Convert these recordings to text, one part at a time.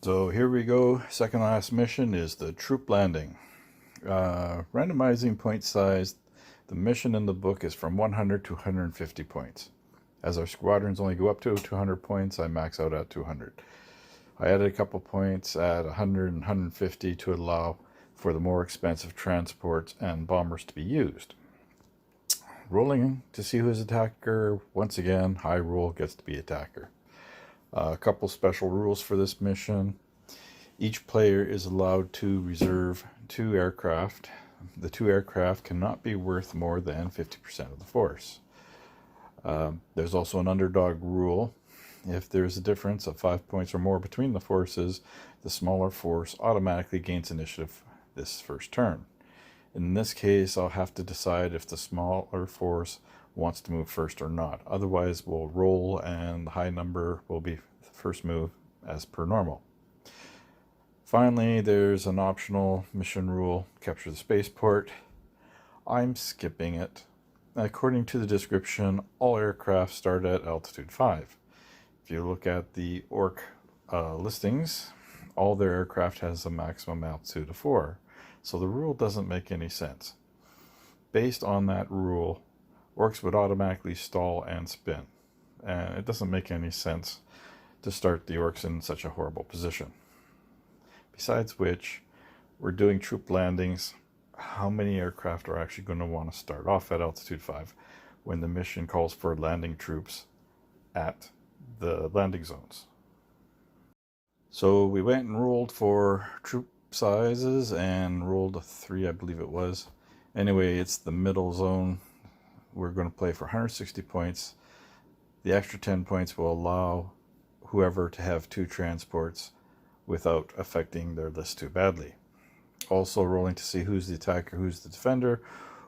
So here we go. Second last mission is the troop landing. Randomizing point size. The mission in the book is from 100 to 150 points. As our squadrons only go up to 200 points, I max out at 200. I added a couple points at 100 and 150 to allow for the more expensive transports and bombers to be used. Rolling to see who's attacker. Once again, high roll gets to be attacker. A couple special rules for this mission. Each player is allowed to reserve 2 aircraft. The 2 aircraft cannot be worth more than 50% of the force. There's also an underdog rule. If there's a difference of 5 points or more between the forces, the smaller force automatically gains initiative this first turn. In this case, I'll have to decide if the smaller force wants to move first or not. Otherwise, we'll roll and the high number will be the first move as per normal. Finally, there's an optional mission rule, capture the spaceport. I'm skipping it. According to the description, all aircraft start at altitude 5. If you look at the Orc listings, all their aircraft has a maximum altitude of 4. So the rule doesn't make any sense. Based on that rule, Orcs would automatically stall and spin. And it doesn't make any sense to start the Orcs in such a horrible position. Besides which, we're doing troop landings. How many aircraft are actually going to want to start off at altitude 5 when the mission calls for landing troops at the landing zones? So we went and rolled for troop sizes and rolled a 3, I believe it was. Anyway, it's the middle zone. We're going to play for 160 points. The extra 10 points will allow whoever to have 2 transports without affecting their list too badly. Also rolling to see who's the attacker, who's the defender.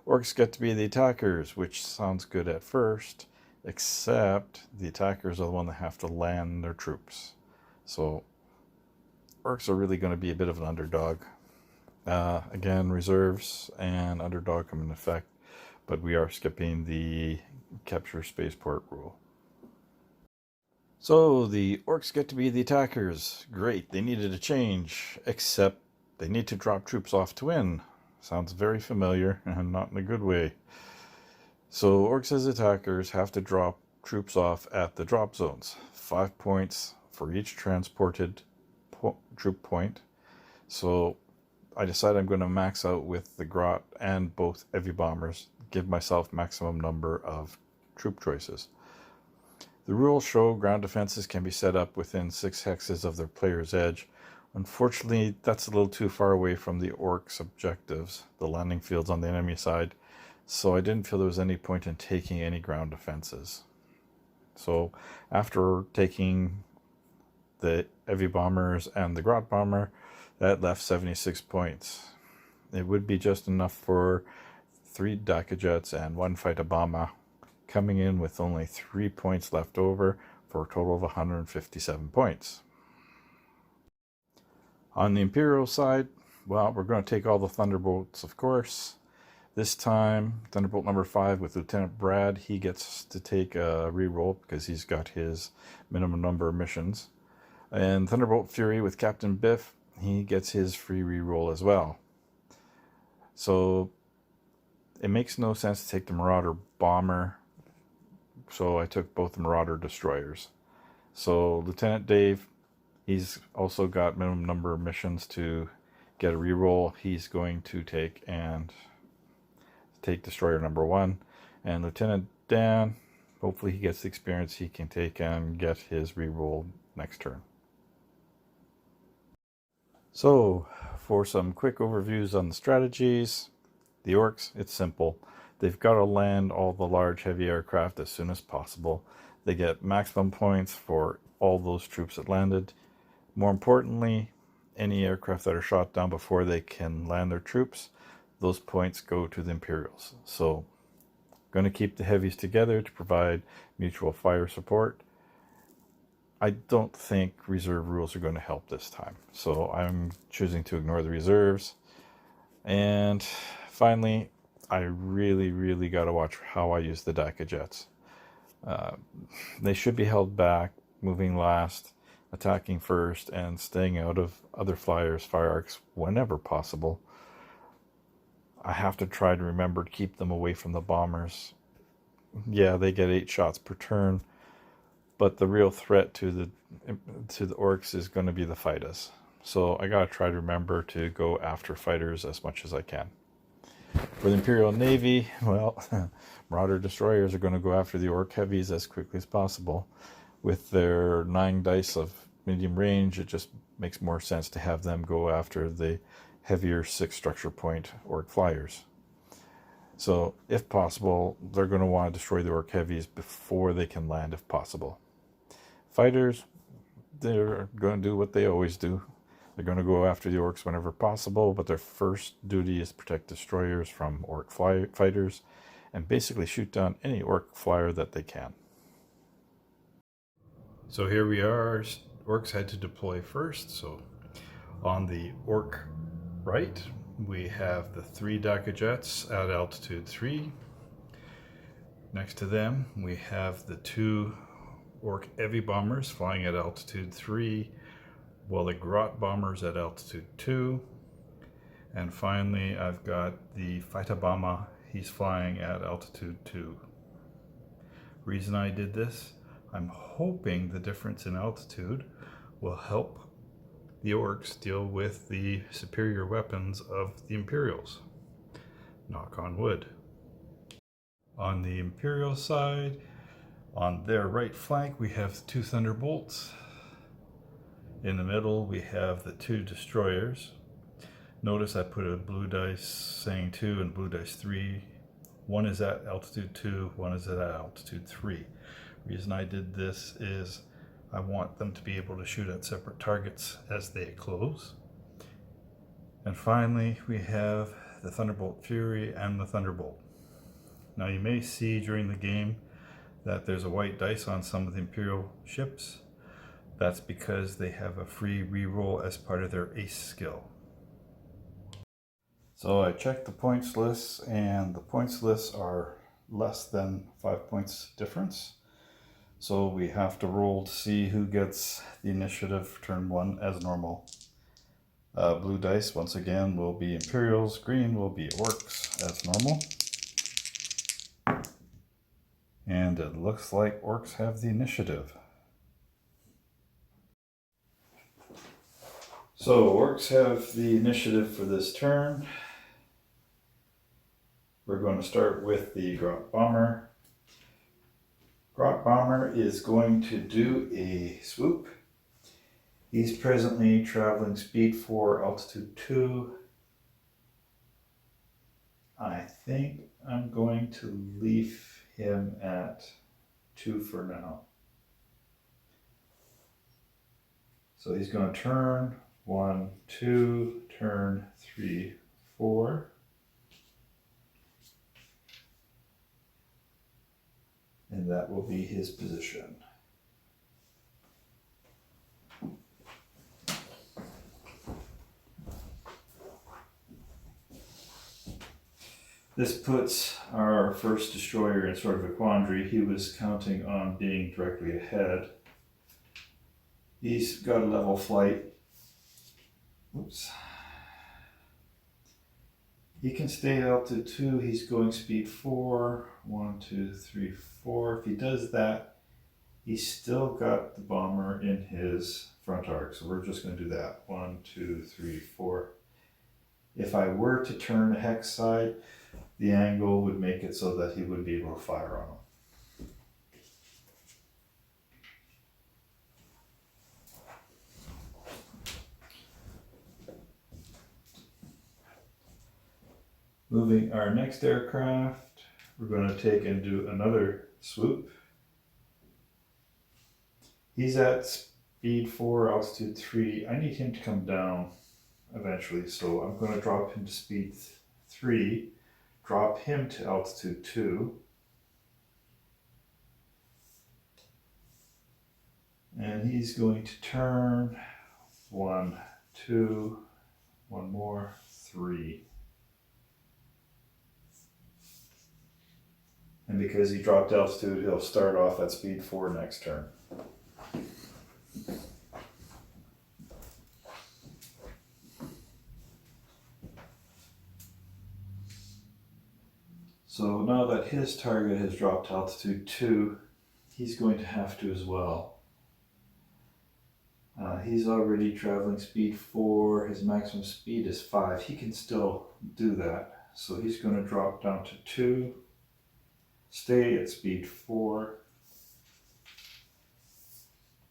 Orcs get to be the attackers, which sounds good at first, except the attackers are the one that have to land their troops. So Orcs are really going to be a bit of an underdog. Again, reserves and underdog come into effect, but we are skipping the capture spaceport rule. So the Orcs get to be the attackers. Great, they needed a change, except they need to drop troops off to win. Sounds very familiar, and not in a good way. So Orcs as attackers have to drop troops off at the drop zones. 5 points for each transported troop point. So I decided I'm going to max out with the Grot and both heavy bombers, give myself maximum number of troop choices. The rules show ground defenses can be set up within 6 hexes of their player's edge. Unfortunately, that's a little too far away from the Orcs' objectives, the landing fields on the enemy side, so I didn't feel there was any point in taking any ground defenses. So after taking the heavy bombers and the Grot bomber, that left 76 points. It would be just enough for 3 Dakka jets and 1 fighter bomber, coming in with only 3 points left over for a total of 157 points. On the Imperial side, well, we're going to take all the Thunderbolts, of course. This time, Thunderbolt number 5 with Lieutenant Brad, he gets to take a reroll because he's got his minimum number of missions. And Thunderbolt Fury with Captain Biff, he gets his free reroll as well. So it makes no sense to take the Marauder Bomber, so I took both the Marauder Destroyers. So Lieutenant Dave, he's also got minimum number of missions to get a reroll. He's going to take Destroyer number 1. And Lieutenant Dan, hopefully he gets the experience he can take and get his reroll next turn. So, for some quick overviews on the strategies, the Orcs, it's simple. They've got to land all the large heavy aircraft as soon as possible. They get maximum points for all those troops that landed. More importantly, any aircraft that are shot down before they can land their troops, those points go to the Imperials. So, going to keep the heavies together to provide mutual fire support. I don't think reserve rules are going to help this time, so I'm choosing to ignore the reserves. And finally, I really got to watch how I use the Dakka jets. They should be held back, moving last, attacking first and staying out of other flyers, fire arcs whenever possible. I have to try to remember to keep them away from the bombers. Yeah, they get 8 shots per turn, but the real threat to the orcs is going to be the fighters. So I gotta try to remember to go after fighters as much as I can. For the Imperial Navy, well, Marauder destroyers are going to go after the orc heavies as quickly as possible. With their 9 dice of medium range, it just makes more sense to have them go after the heavier 6 structure point orc flyers. So if possible, they're going to want to destroy the orc heavies before they can land if possible. Fighters, they're going to do what they always do. They're going to go after the orcs whenever possible, but their first duty is to protect destroyers from orc fighters and basically shoot down any orc flyer that they can. So here we are. Orcs had to deploy first. So on the orc right, we have the 3 Dakka jets at altitude 3. Next to them, we have the 2 orc heavy bombers flying at altitude 3, while the Grot bombers at altitude 2. And finally, I've got the Fighter bomber. He's flying at altitude 2. Reason I did this, I'm hoping the difference in altitude will help the orcs deal with the superior weapons of the Imperials. Knock on wood. On the Imperial side, on their right flank, we have 2 Thunderbolts. In the middle, we have the 2 destroyers. Notice I put a blue dice saying 2 and blue dice 3. One is at altitude 2, one is at altitude 3. Reason I did this is I want them to be able to shoot at separate targets as they close. And finally, we have the Thunderbolt Fury and the Thunderbolt. Now you may see during the game that there's a white dice on some of the Imperial ships. That's because they have a free reroll as part of their ace skill. So I checked the points lists, and the points lists are less than 5 points difference. So we have to roll to see who gets the initiative for turn 1 as normal. Blue dice, once again, will be Imperials. Green will be Orcs as normal. And it looks like Orcs have the initiative. So Orcs have the initiative for this turn. We're going to start with the Grot Bomber. Grot Bomber is going to do a swoop. He's presently traveling speed 4, altitude 2. I think I'm going to leave him at 2 for now. So he's going to turn 1, 2, turn 3, 4. And that will be his position. This puts our first destroyer in sort of a quandary. He was counting on being directly ahead. He's got a level flight. Oops. He can stay at altitude 2. He's going speed 4. 1, 2, 3, 4. If he does that, he's still got the bomber in his front arc. So we're just going to do that. 1, 2, 3, 4. If I were to turn the hex side, the angle would make it so that he would be able to fire on him. Moving our next aircraft, we're going to take and do another swoop. He's at speed 4, altitude 3. I need him to come down eventually, so I'm going to drop him to speed 3, drop him to altitude 2, and he's going to turn 1, 2, 1 more, 3. And because he dropped altitude, he'll start off at speed 4 next turn. So now that his target has dropped to altitude 2, he's going to have to as well. He's already traveling speed 4, his maximum speed is 5. He can still do that. So he's going to drop down to 2, stay at speed 4.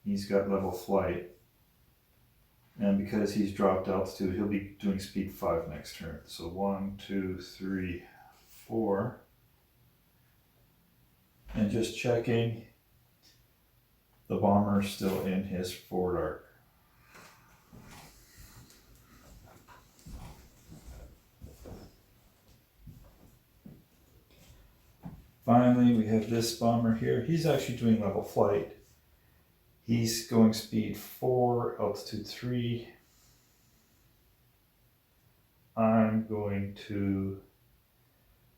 He's got level flight. And because he's dropped altitude, he'll be doing speed 5 next turn. So 1, 2, 3, 4. And just checking, the bomber's still in his forward arc. Finally, we have this bomber here. He's actually doing level flight. He's going speed 4, altitude 3. I'm going to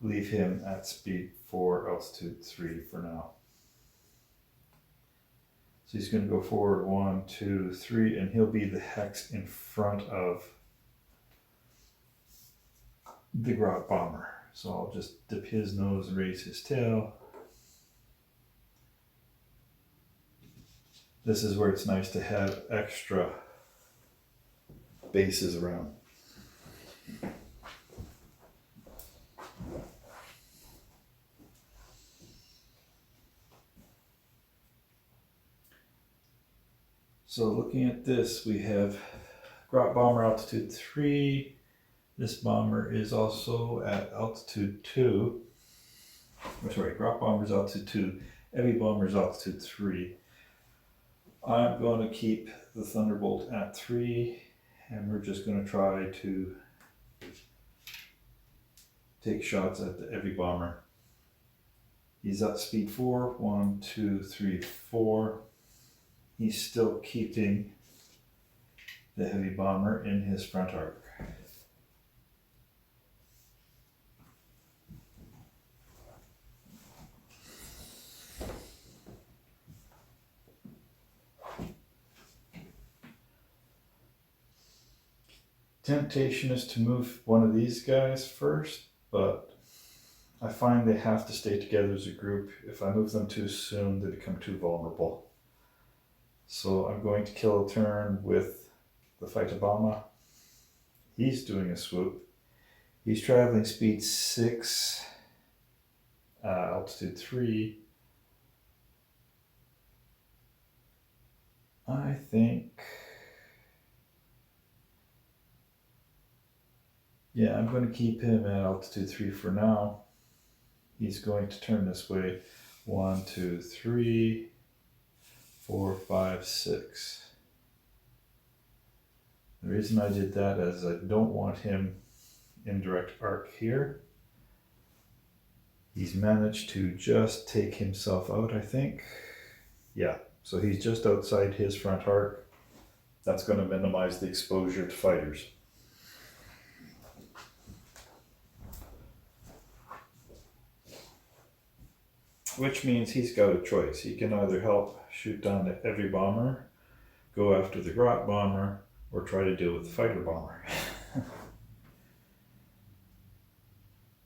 leave him at speed 4, altitude 3 for now. So he's going to go forward 1, 2, 3, and he'll be the hex in front of the Grot bomber. So I'll just dip his nose and raise his tail. This is where it's nice to have extra bases around. So looking at this, we have Grot bomber altitude 3. This bomber is also at altitude 2. Oh, sorry, Grot bomber's altitude 2. Heavy bomber's altitude 3. I'm going to keep the Thunderbolt at 3, and we're just going to try to take shots at the heavy bomber. He's at speed 4. 1, 2, 3, 4. He's still keeping the heavy bomber in his front arc. Temptation is to move one of these guys first, but I find they have to stay together as a group. If I move them too soon, they become too vulnerable. So I'm going to kill a turn with the Fight-A-Bomber. He's doing a swoop. He's traveling speed 6, altitude 3. I think, yeah, I'm going to keep him at altitude 3 for now. He's going to turn this way. 1, 2, 3, 4, 5, 6. The reason I did that is I don't want him in direct arc here. He's managed to just take himself out, I think. Yeah, so he's just outside his front arc. That's going to minimize the exposure to fighters. Which means he's got a choice. He can either help shoot down the heavy bomber, go after the Grot bomber, or try to deal with the fighter bomber.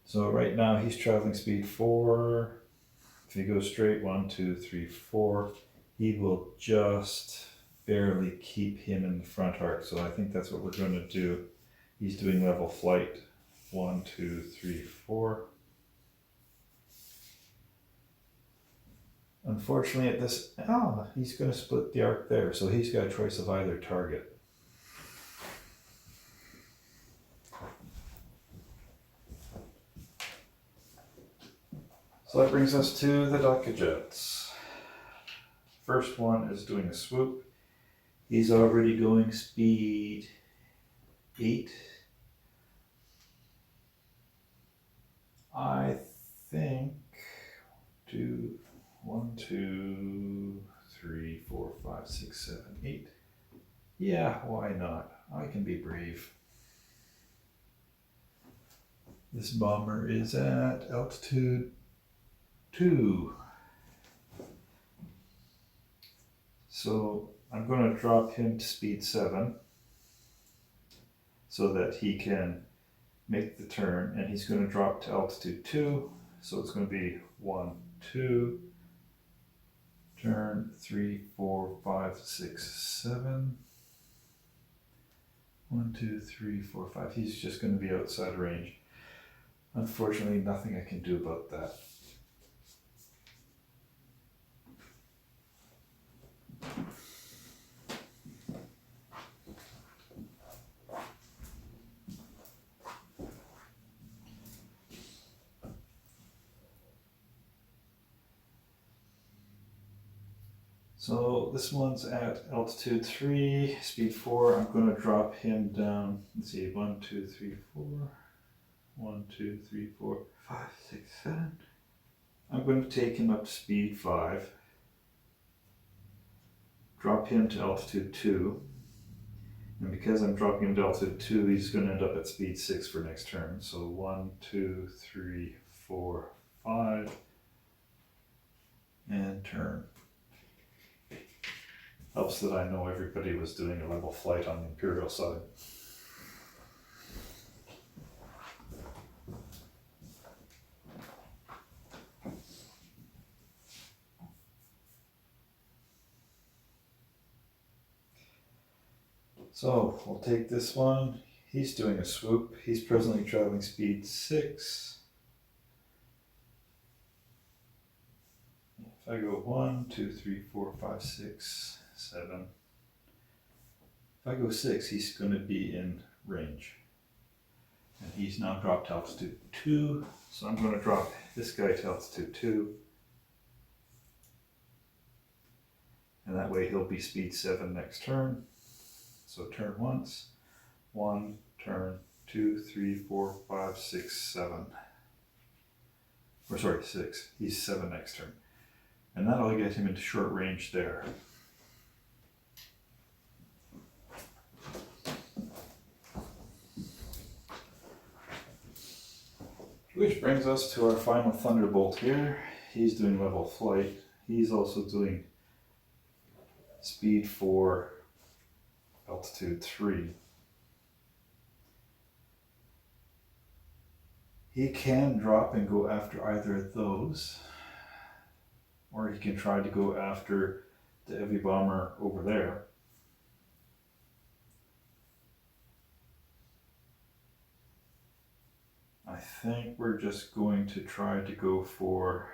So right now he's traveling speed 4. If he goes straight, 1, 2, 3, 4, he will just barely keep him in the front arc. So I think that's what we're going to do. He's doing level flight. 1, 2, 3, 4. Unfortunately at this, he's going to split the arc there. So he's got a choice of either target. So that brings us to the Dakka Jets. First one is doing a swoop. He's already going speed 8. I think 1, 2, 3, 4, 5, 6, 7, 8. Yeah, why not? I can be brave. This bomber is at altitude 2. So I'm going to drop him to speed 7 so that he can make the turn, and he's going to drop to altitude 2. So it's going to be 1, 2, turn 3, 4, 5, 6, 7. 1, 2, 3, 4, 5. He's just going to be outside range. Unfortunately, nothing I can do about that. So this one's at altitude 3, speed 4. I'm going to drop him down. Let's see, 1, 2, 3, 4. 1, 2, 3, 4, 5, 6, 7. I'm going to take him up to speed 5. Drop him to altitude 2. And because I'm dropping him to altitude 2, he's going to end up at speed 6 for next turn. So 1, 2, 3, 4, 5. And turn. Helps that I know everybody was doing a level flight on the Imperial side. So we'll take this one. He's doing a swoop. He's presently traveling speed 6. If I go 1, 2, 3, 4, 5, 6, 7. If I go 6, he's going to be in range. And he's now dropped to altitude 2. So I'm going to drop this guy to altitude 2. And that way he'll be speed 7 next turn. So turn once. 1, turn 2, 3, 4, 5, 6, 7. Or sorry, 6. He's 7 next turn. And that'll get him into short range there. Which brings us to our final Thunderbolt here. He's doing level flight. He's also doing speed 4, altitude 3. He can drop and go after either of those, or he can try to go after the heavy bomber over there. I think we're just going to try to go for,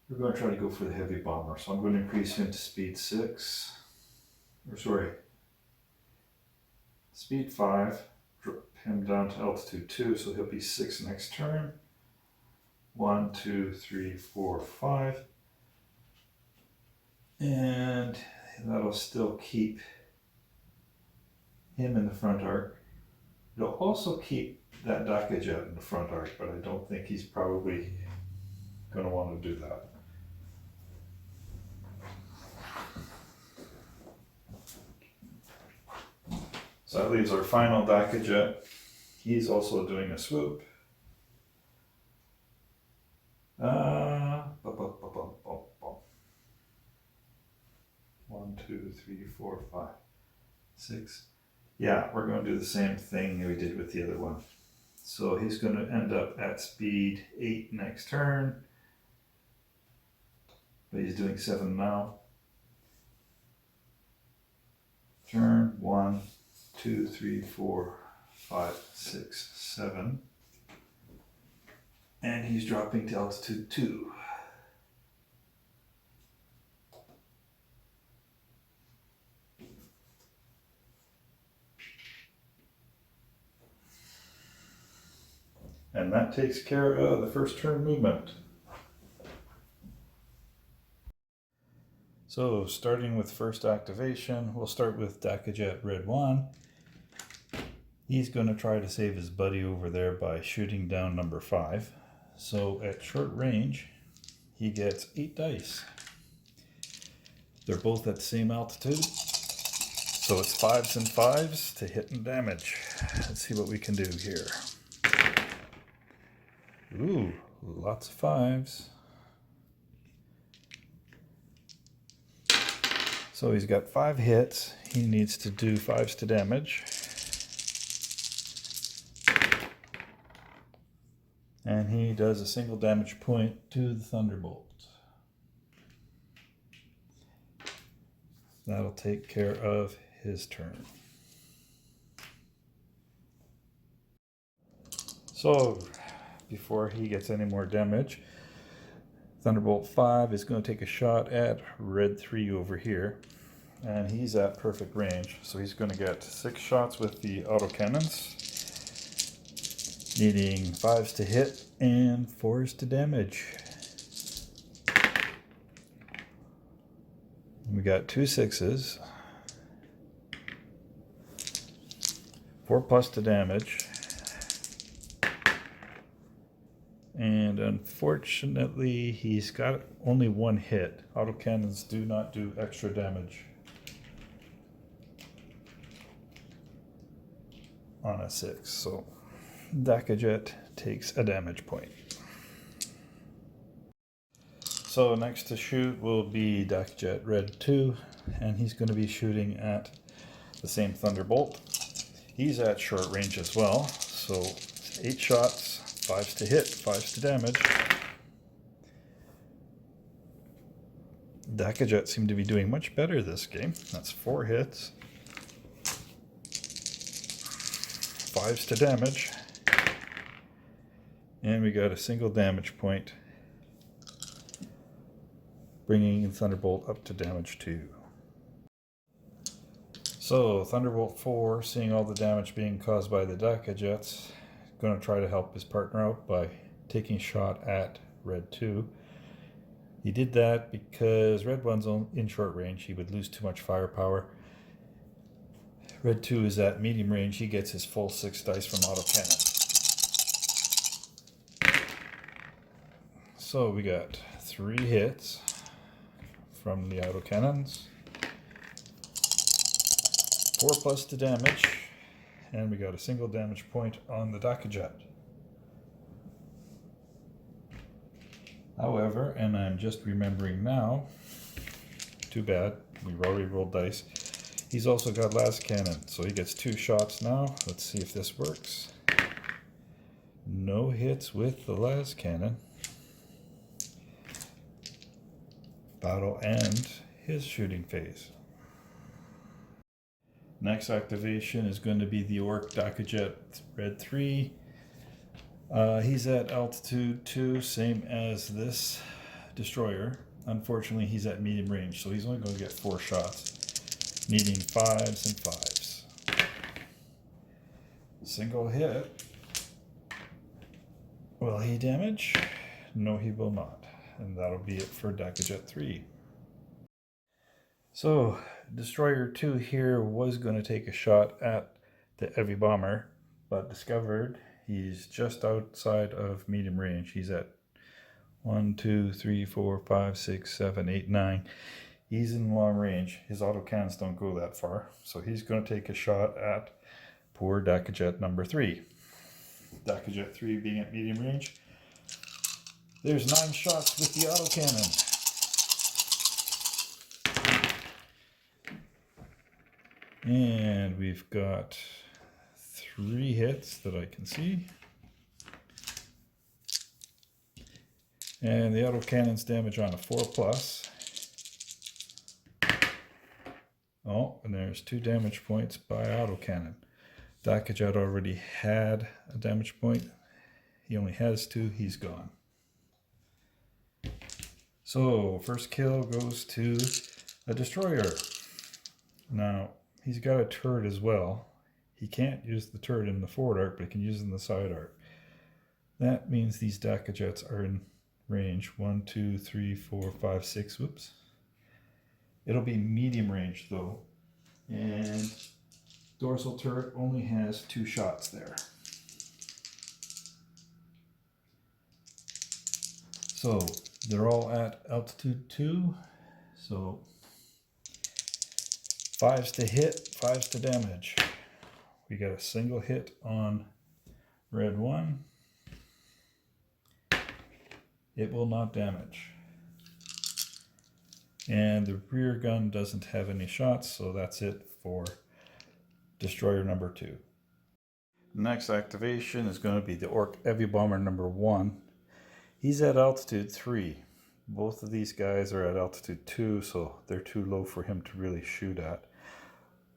the heavy bomber. So I'm going to increase him to speed 6, or sorry, speed 5, drop him down to altitude 2, so he'll be 6 next turn. 1, 2, 3, 4, 5. And that'll still keep him in the front arc. It'll also keep that Daka jet in the front arc, but I don't think he's probably going to want to do that. So that leaves our final Daka jet. He's also doing a swoop. 1, 2, 3, 4, 5, 6. Yeah, we're going to do the same thing we did with the other one. So he's going to end up at speed 8 next turn. But he's doing 7 now. Turn 1, 2, 3, 4, 5, 6, 7. And he's dropping to altitude 2. And that takes care of the first turn movement. So starting with first activation, we'll start with Dakajet Red 1. He's going to try to save his buddy over there by shooting down number 5. So at short range, he gets 8 dice. They're both at the same altitude. So it's 5s and 5s to hit and damage. Let's see what we can do here. Ooh, lots of 5s. So he's got 5 hits. He needs to do 5s to damage. And he does a single damage point to the Thunderbolt. That'll take care of his turn. So, before he gets any more damage, Thunderbolt 5 is going to take a shot at Red 3 over here. And he's at perfect range, so he's going to get 6 shots with the autocannons, needing 5s to hit and 4s to damage. We got 2 6s, 4+ to damage, and unfortunately he's got only 1 hit. Autocannons do not do extra damage on a 6, so Dakajet takes a damage point. So next to shoot will be Dakajet Red 2, and he's going to be shooting at the same Thunderbolt. He's at short range as well, so 8 shots, 5s to hit, 5s to damage. Dakajet seemed to be doing much better this game. That's 4 hits, 5s to damage, and we got a single damage point, bringing Thunderbolt up to damage 2. So Thunderbolt 4, seeing all the damage being caused by the Dakajets, going to try to help his partner out by taking a shot at Red 2. He did that because Red 1's in short range. He would lose too much firepower. Red 2 is at medium range. He gets his full 6 dice from autocannon. So we got 3 hits from the autocannons, 4+ to damage, and we got a single damage point on the Dakajet. However, and I'm just remembering now, too bad, we already rolled dice, he's also got las cannon, so he gets 2 shots now. Let's see if this works. No hits with the las cannon. That'll end his shooting phase. Next activation is going to be the Orc Dakajet Red 3. He's at altitude 2, same as this destroyer. Unfortunately, he's at medium range, so he's only going to get 4 shots, needing 5s and 5s. Single hit. Will he damage? No, he will not. And that'll be it for Dakajet 3. So, Destroyer 2 here was going to take a shot at the Heavy Bomber, but discovered he's just outside of medium range. He's at 1, 2, 3, 4, 5, 6, 7, 8, 9. He's in long range. His autocannons don't go that far, so he's going to take a shot at poor Dakajet number 3. Dakajet 3 being at medium range. There's 9 shots with the autocannon. And we've got 3 hits that I can see. And the autocannon's damage on a 4+. Oh, and there's 2 damage points by autocannon. Dakajet already had a damage point. He only has 2, he's gone. So, first kill goes to a destroyer. Now, he's got a turret as well. He can't use the turret in the forward arc, but he can use it in the side arc. That means these Dakajets are in range 1, 2, 3, 4, 5, 6. Whoops. It'll be medium range though. And dorsal turret only has 2 shots there. So they're all at altitude 2. So 5s to hit, 5s to damage. We got a single hit on Red 1. It will not damage. And the rear gun doesn't have any shots, so that's it for Destroyer number 2. Next activation is going to be the Orc Heavy Bomber number 1. He's at altitude 3. Both of these guys are at altitude 2, so they're too low for him to really shoot at.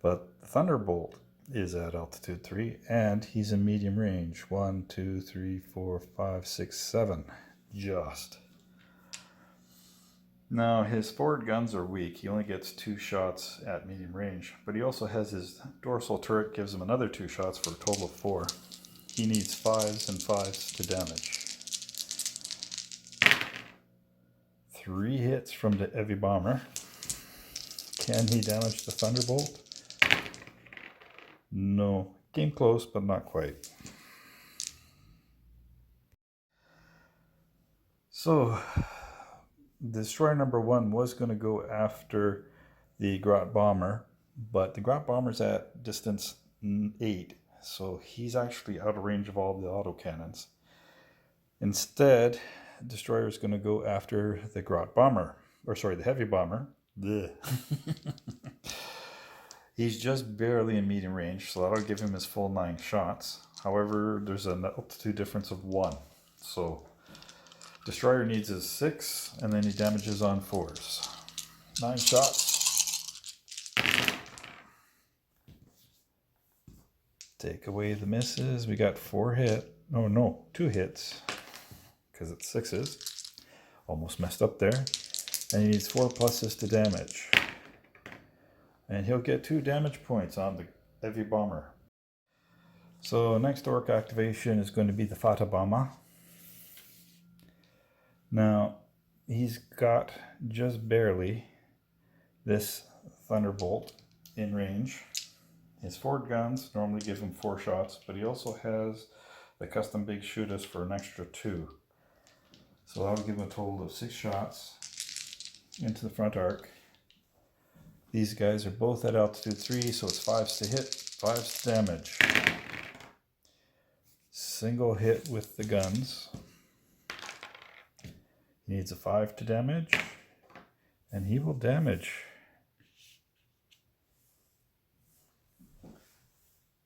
But the Thunderbolt is at altitude 3, and he's in medium range. 1, 2, 3, 4, 5, 6, 7. Just. Now, his forward guns are weak. He only gets 2 shots at medium range, but he also has his dorsal turret, gives him another 2 shots for a total of 4. He needs 5s and 5s to damage. 3 hits from the Heavy Bomber. Can he damage the Thunderbolt? No. Came close, but not quite. So, Destroyer number 1 was going to go after the Grot Bomber, but the Grot Bomber's at distance 8, so he's actually out of range of all the autocannons. Instead, Destroyer is going to go after the Grot Bomber, or sorry, the Heavy Bomber. He's just barely in medium range, so that'll give him his full 9 shots. However, there's an altitude difference of 1, so Destroyer needs his 6, and then he damages on 4s. 9 shots. Take away the misses. We got 4 hits. Oh no, 2 hits. Because it's 6s. Almost messed up there. And he needs 4 pluses to damage. And he'll get 2 damage points on the Heavy Bomber. So next Orc activation is going to be the Fata Bomber. Now, he's got just barely this Thunderbolt in range. His forward guns normally give him 4 shots, but he also has the custom big shooters for an extra 2. So that'll give him a total of 6 shots into the front arc. These guys are both at altitude 3, so it's 5s to hit, 5s to damage. Single hit with the guns. He needs a 5 to damage, and he will damage.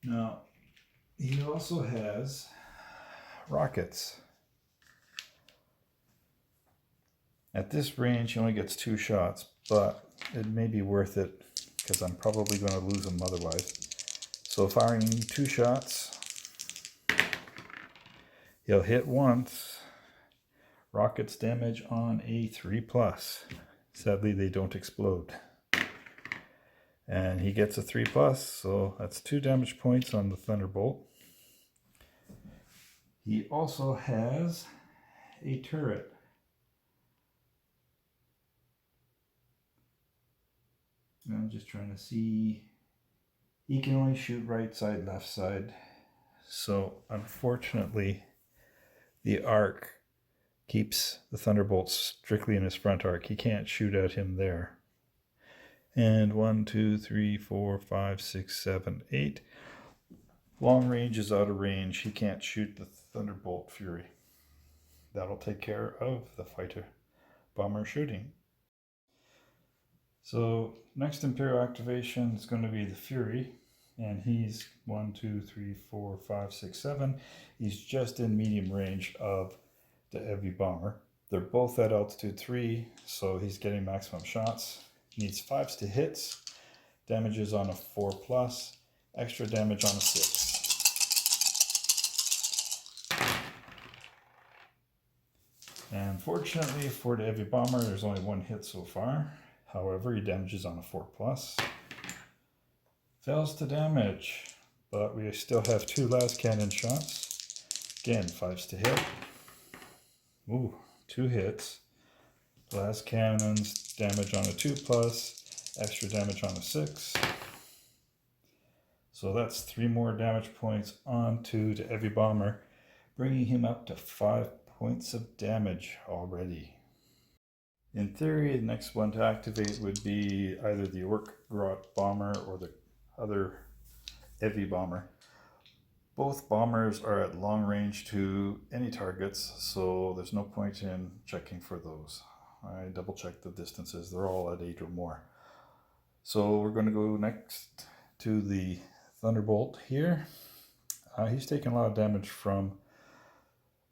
Now, he also has rockets. At this range, he only gets 2 shots, but it may be worth it because I'm probably going to lose him otherwise. So firing 2 shots, he'll hit once. Rockets damage on a 3+. Sadly, they don't explode. And he gets a 3+, so that's 2 damage points on the Thunderbolt. He also has a turret. I'm just trying to see. He can only shoot right side, left side. So unfortunately, the arc keeps the Thunderbolt strictly in his front arc. He can't shoot at him there. And 1, 2, 3, 4, 5, 6, 7, 8. Long range is out of range. He can't shoot the Thunderbolt Fury. That'll take care of the fighter bomber shooting. So next Imperial activation is going to be the Fury. And he's 1, 2, 3, 4, 5, 6, 7. He's just in medium range of the Heavy Bomber. They're both at altitude 3, so he's getting maximum shots. Needs 5s to hits, damages on a 4+, extra damage on a 6. And fortunately for the Heavy Bomber, there's only 1 hit so far. However, he damages on a 4+. Fails to damage, but we still have 2 last cannon shots. Again, 5s to hit. Ooh, 2 hits. Blast cannons, damage on a 2+, extra damage on a 6. So that's 3 more damage points onto the Heavy Bomber, bringing him up to 5 points of damage already. In theory, the next one to activate would be either the Orc Grot Bomber or the other Heavy Bomber. Both bombers are at long range to any targets, so there's no point in checking for those. I double checked the distances, they're all at 8 or more. So we're going to go next to the Thunderbolt here. He's taking a lot of damage from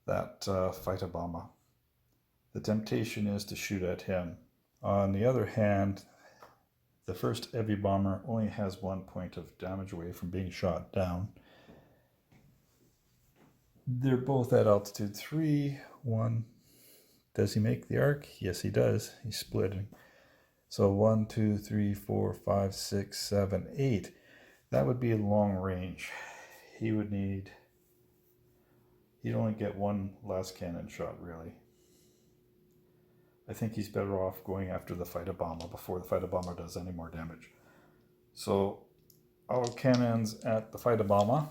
that fighter bomber. The temptation is to shoot at him. On the other hand, the first heavy bomber only has 1 point of damage away from being shot down. They're both at altitude 3. One, does he make the arc? Yes, he does. He's splitting. So 1, 2, 3, 4, 5, 6, 7, 8. That would be a long range. He'd only get one last cannon shot, really. I think he's better off going after the fighter bomber before the fighter bomber does any more damage. So our cannons at the fighter bomber.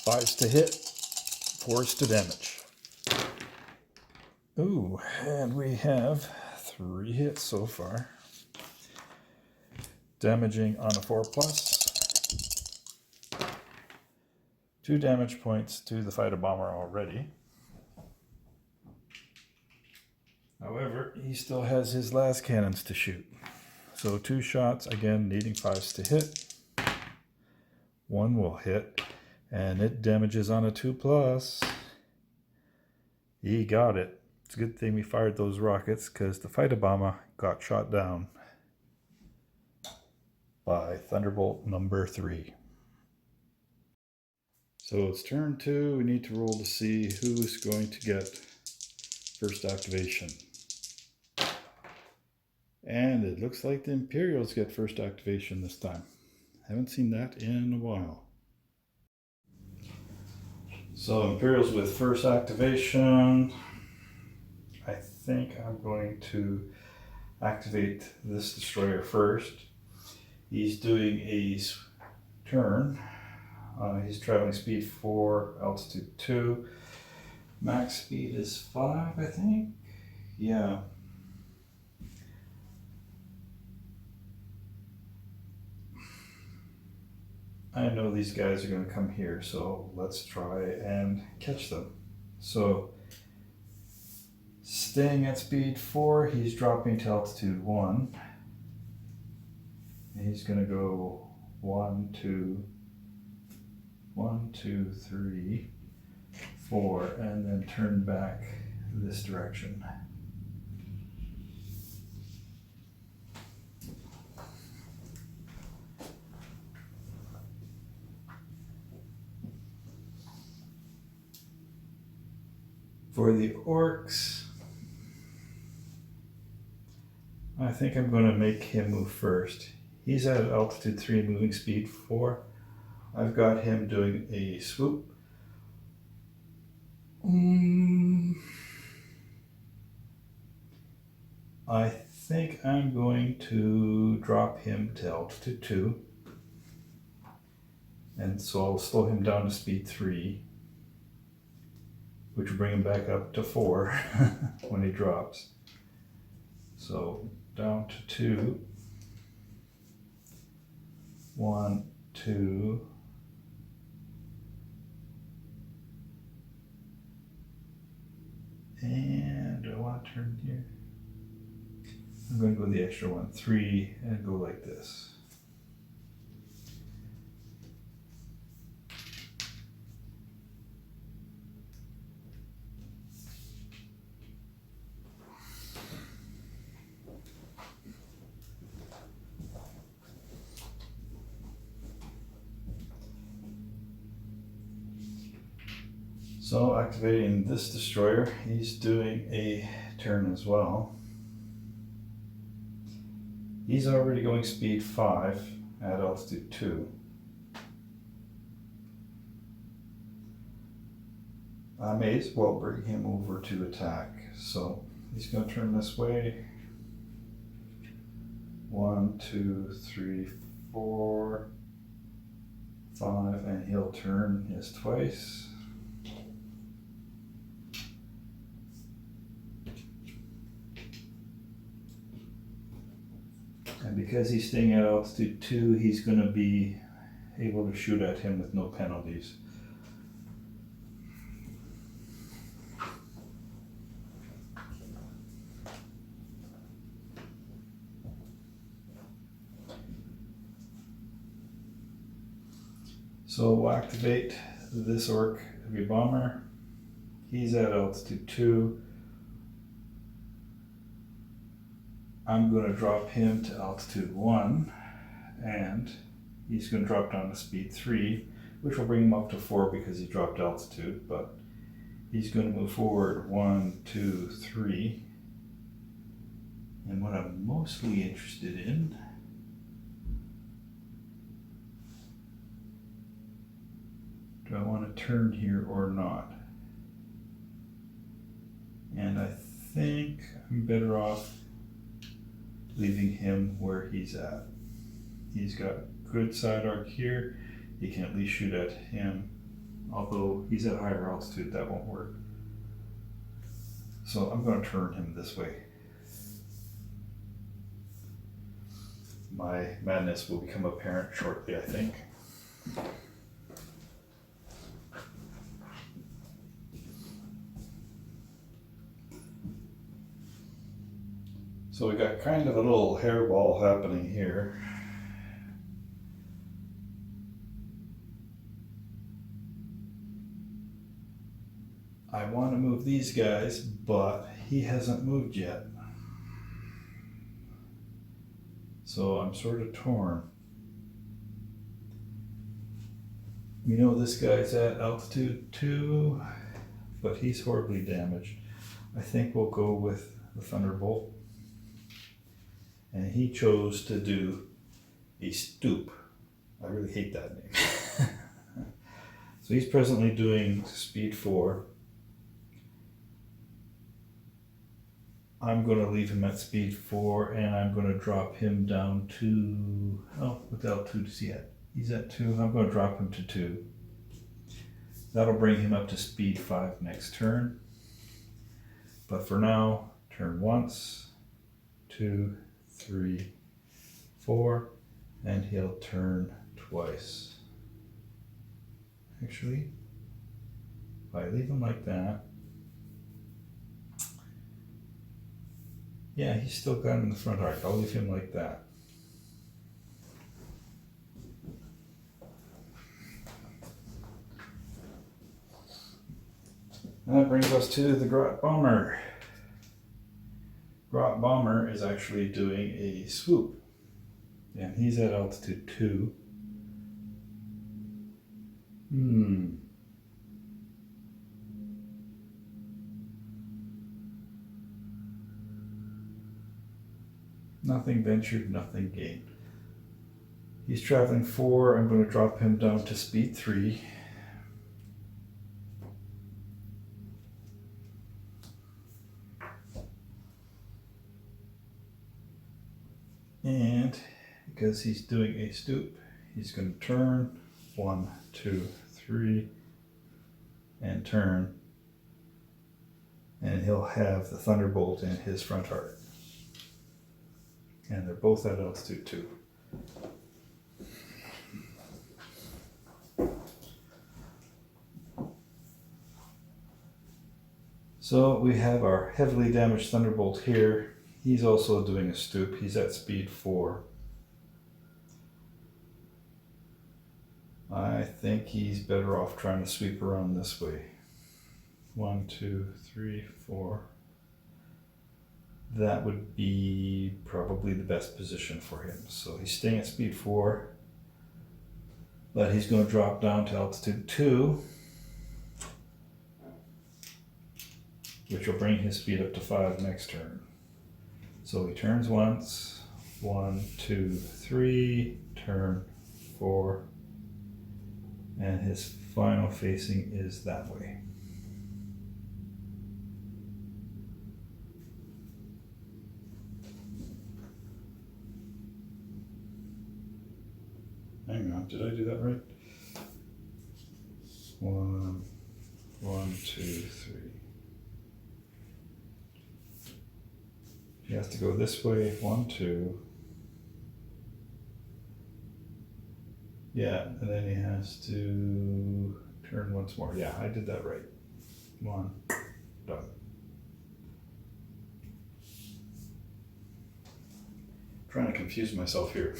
5s to hit, 4s to damage. Ooh, and we have 3 hits so far. Damaging on a 4+. 2 damage points to the fighter bomber already. However, he still has his last cannons to shoot. So 2 shots, again needing 5s to hit. 1 will hit, and it damages on a 2+. He got it. It's a good thing we fired those rockets because the fighter bomber got shot down by Thunderbolt number 3. So it's turn 2. We need to roll to see who's going to get first activation. And it looks like the Imperials get first activation this time. Haven't seen that in a while. So Imperials with first activation. I think I'm going to activate this destroyer first. He's doing a turn. He's traveling speed 4, altitude 2. Max speed is 5, I think. Yeah. I know these guys are going to come here, so let's try and catch them. So, staying at speed 4, he's dropping to altitude 1. And he's going to go 1, 2, 3, 4, and then turn back this direction. For the orcs, I think I'm going to make him move first. He's at altitude 3, moving speed 4. I've got him doing a swoop. I think I'm going to drop him to altitude 2. And so I'll slow him down to speed 3. Which will bring him back up to 4 when he drops. So down to 2. 1, 2. And do I want to turn here? I'm going to go the extra one, 3, and go like this. So activating this destroyer, he's doing a turn as well. He's already going speed 5 at altitude 2. I may as well bring him over to attack. So he's going to turn this way. 1, 2, 3, 4, 5, and he'll turn his twice. And because he's staying at altitude 2, he's going to be able to shoot at him with no penalties. So we'll activate this orc heavy bomber. He's at altitude 2. I'm going to drop him to altitude 1, and he's going to drop down to speed 3, which will bring him up to 4 because he dropped altitude, but he's going to move forward 1, 2, 3. And what I'm mostly interested in do I want to turn here or not? And I think I'm better off leaving him where he's at. He's got good side arc here. You can at least shoot at him. Although he's at higher altitude, that won't work. So I'm going to turn him this way. My madness will become apparent shortly, I think. So we got kind of a little hairball happening here. I want to move these guys, but he hasn't moved yet. So I'm sort of torn. We know this guy's at altitude 2, but he's horribly damaged. I think we'll go with the Thunderbolt. And he chose to do a stoop. I really hate that name. So he's presently doing speed 4. I'm going to leave him at speed 4, and I'm going to drop him down to, what altitude is he at? He's at 2. I'm going to drop him to 2. That'll bring him up to speed 5 next turn. But for now, turn once, 2, 3, 4, and he'll turn twice. Actually, if I leave him like that, yeah, he's still got him in the front arc. I'll leave him like that. And that brings us to the Grot Bomber. Grot Bomber is actually doing a swoop. And he's at altitude 2. Nothing ventured, nothing gained. He's traveling 4. I'm going to drop him down to speed 3. And because he's doing a stoop, he's going to turn 1, 2, 3, and turn. And he'll have the Thunderbolt in his front arc. And they're both at altitude 2. So we have our heavily damaged Thunderbolt here. He's also doing a stoop. He's at speed 4. I think he's better off trying to sweep around this way. 1, 2, 3, 4. That would be probably the best position for him. So he's staying at speed 4, but he's going to drop down to altitude 2, which will bring his speed up to 5 next turn. So he turns once, 1, 2, 3, turn 4, and his final facing is that way. Hang on, did I do that right? 1, 2, 3. He has to go this way, 1, 2. Yeah, and then he has to turn once more. Yeah, I did that right. 1, done. Trying to confuse myself here.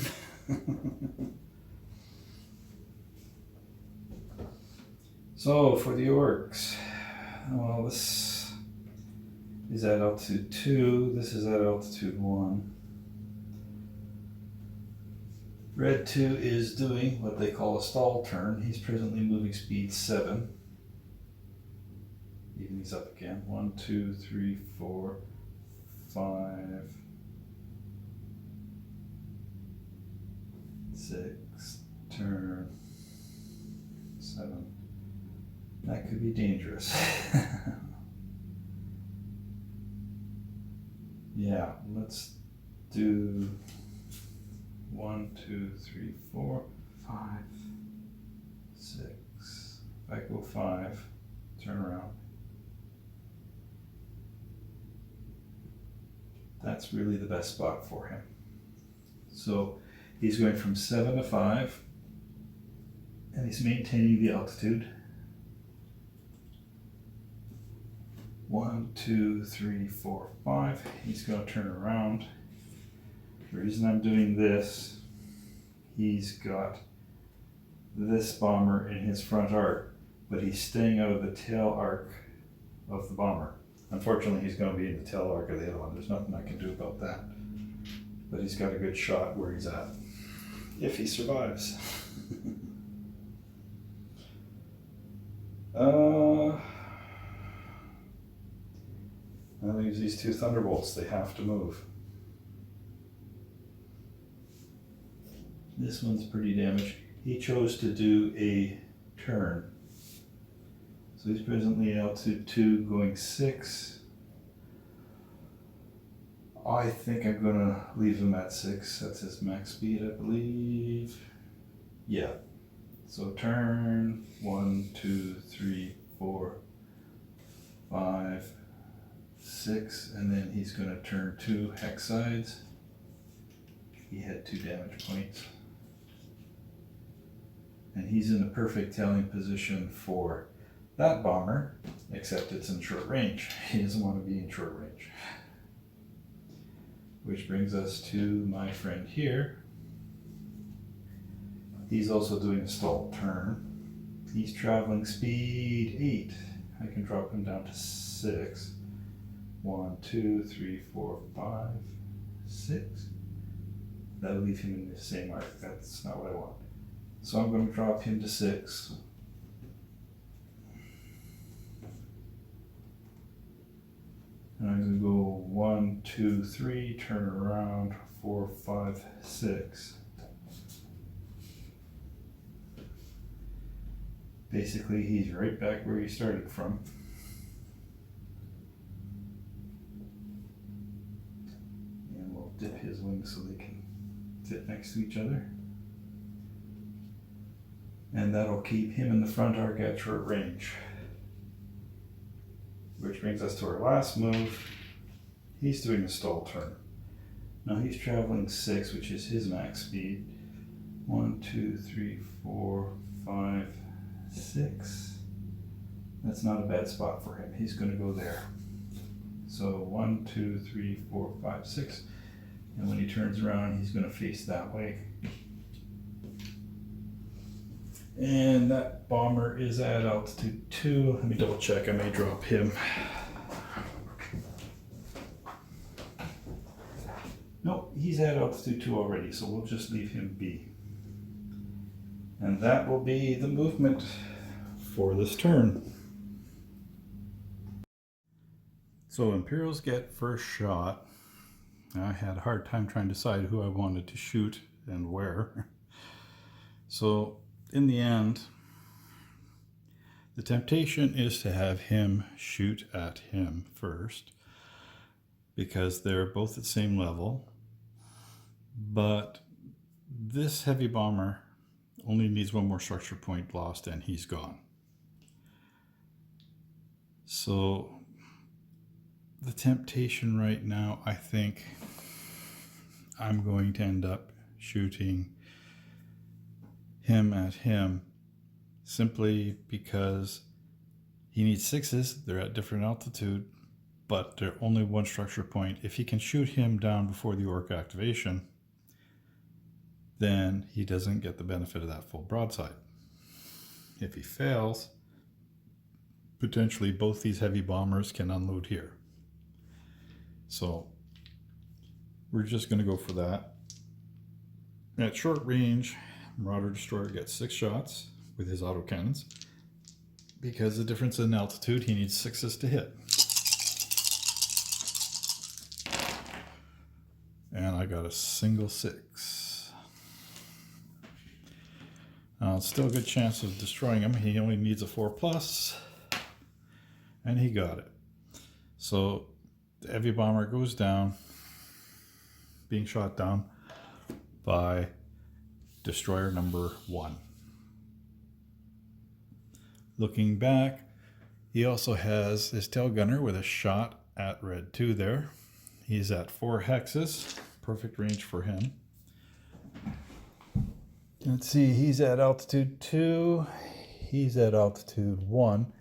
So for the orcs, well, this is at altitude 2, this is at altitude 1. Red 2 is doing what they call a stall turn. He's presently moving speed 7. Even he's up again. 1, 2, 3, 4, 5, 6, turn 7. That could be dangerous. Yeah, let's do 1, 2, 3, 4, 5, 6. If I go 5, turn around. That's really the best spot for him. So he's going from 7 to 5, and he's maintaining the altitude. 1, 2, 3, 4, 5. He's going to turn around. The reason I'm doing this, he's got this bomber in his front arc, but he's staying out of the tail arc of the bomber. Unfortunately, he's going to be in the tail arc of the other one. There's nothing I can do about that. But he's got a good shot where he's at, if he survives. I'll use these 2 thunderbolts. They have to move. This one's pretty damaged. He chose to do a turn. So he's presently altitude 2 going 6. I think I'm gonna leave him at 6. That's his max speed, I believe. Yeah. So turn 1, 2, 3, 4, 5, 6, and then he's gonna turn 2 hex sides. He had 2 damage points. And he's in the perfect tailing position for that bomber, except it's in short range. He doesn't want to be in short range. Which brings us to my friend here. He's also doing a stall turn. He's traveling speed 8. I can drop him down to 6. 1, 2, 3, 4, 5, 6. That'll leave him in the same arc. That's not what I want. So I'm going to drop him to 6. And I'm going to go 1, 2, 3, turn around, 4, 5, 6. Basically, he's right back where he started from. And we'll dip his wings so they can fit next to each other. And that'll keep him in the front arc at short range. Which brings us to our last move. He's doing a stall turn. Now he's traveling 6, which is his max speed. 1, 2, 3, 4, 5, 6. That's not a bad spot for him. He's going to go there. So 1, 2, 3, 4, 5, 6. And when he turns around, he's going to face that way. And that bomber is at altitude 2. Let me double check. I may drop him. Nope, he's at altitude 2 already, so we'll just leave him be. And that will be the movement for this turn. So Imperials get first shot. I had a hard time trying to decide who I wanted to shoot and where. So in the end, the temptation is to have him shoot at him first, because they're both at the same level. But this heavy bomber only needs 1 more structure point lost and he's gone. So the temptation right now, I think I'm going to end up shooting him at him, simply because he needs 6s. They're at different altitude, but they're only 1 structure point. If he can shoot him down before the orc activation, then he doesn't get the benefit of that full broadside. If he fails, potentially both these heavy bombers can unload here. So we're just going to go for that. At short range, Marauder Destroyer gets 6 shots with his autocannons. Because the difference in altitude, he needs 6s to hit. And I got a single 6. Now it's still a good chance of destroying him. He only needs a 4+, and he got it. So the heavy bomber goes down, being shot down by destroyer number 1. Looking back, he also has his tail gunner with a shot at red 2 there. He's at 4 hexes, perfect range for him. Let's see, he's at altitude 2, he's at altitude 1.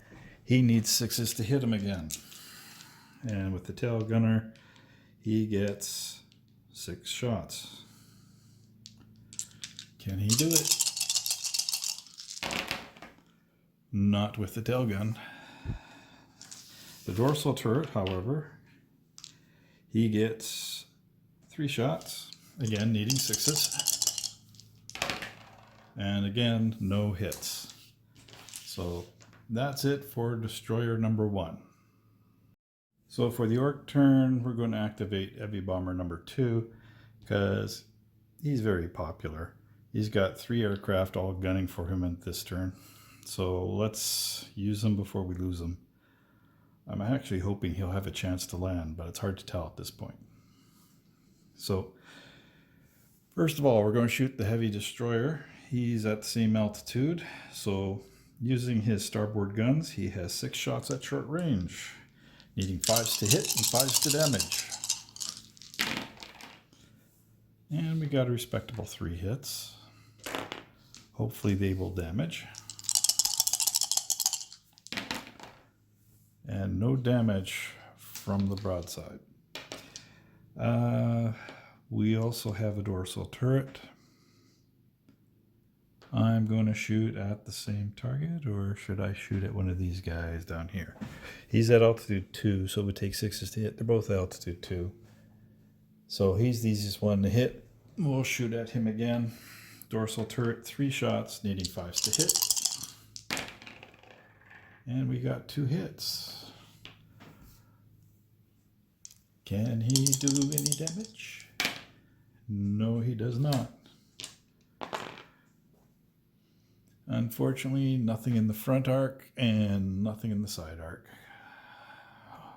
He needs 6s to hit him again. And with the tail gunner, he gets 6 shots. Can he do it? Not with the tail gun. The dorsal turret, however, he gets 3 shots, again needing 6s. And again, no hits. So that's it for destroyer number 1. So for the orc turn, we're going to activate heavy bomber number 2 because he's very popular. He's got 3 aircraft all gunning for him at this turn. So let's use him before we lose him. I'm actually hoping he'll have a chance to land, but it's hard to tell at this point. So first of all, we're going to shoot the heavy destroyer. He's at the same altitude, so using his starboard guns, he has 6 shots at short range, needing 5s to hit and 5s to damage. And we got a respectable 3 hits. Hopefully they will damage. And no damage from the broadside. We also have a dorsal turret. I'm going to shoot at the same target, or should I shoot at one of these guys down here? He's at altitude 2, so it would take 6s to hit. They're both at altitude 2. So he's the easiest one to hit. We'll shoot at him again. Dorsal turret, 3 shots, needing 5s to hit. And we got 2 hits. Can he do any damage? No, he does not. Unfortunately, nothing in the front arc and nothing in the side arc.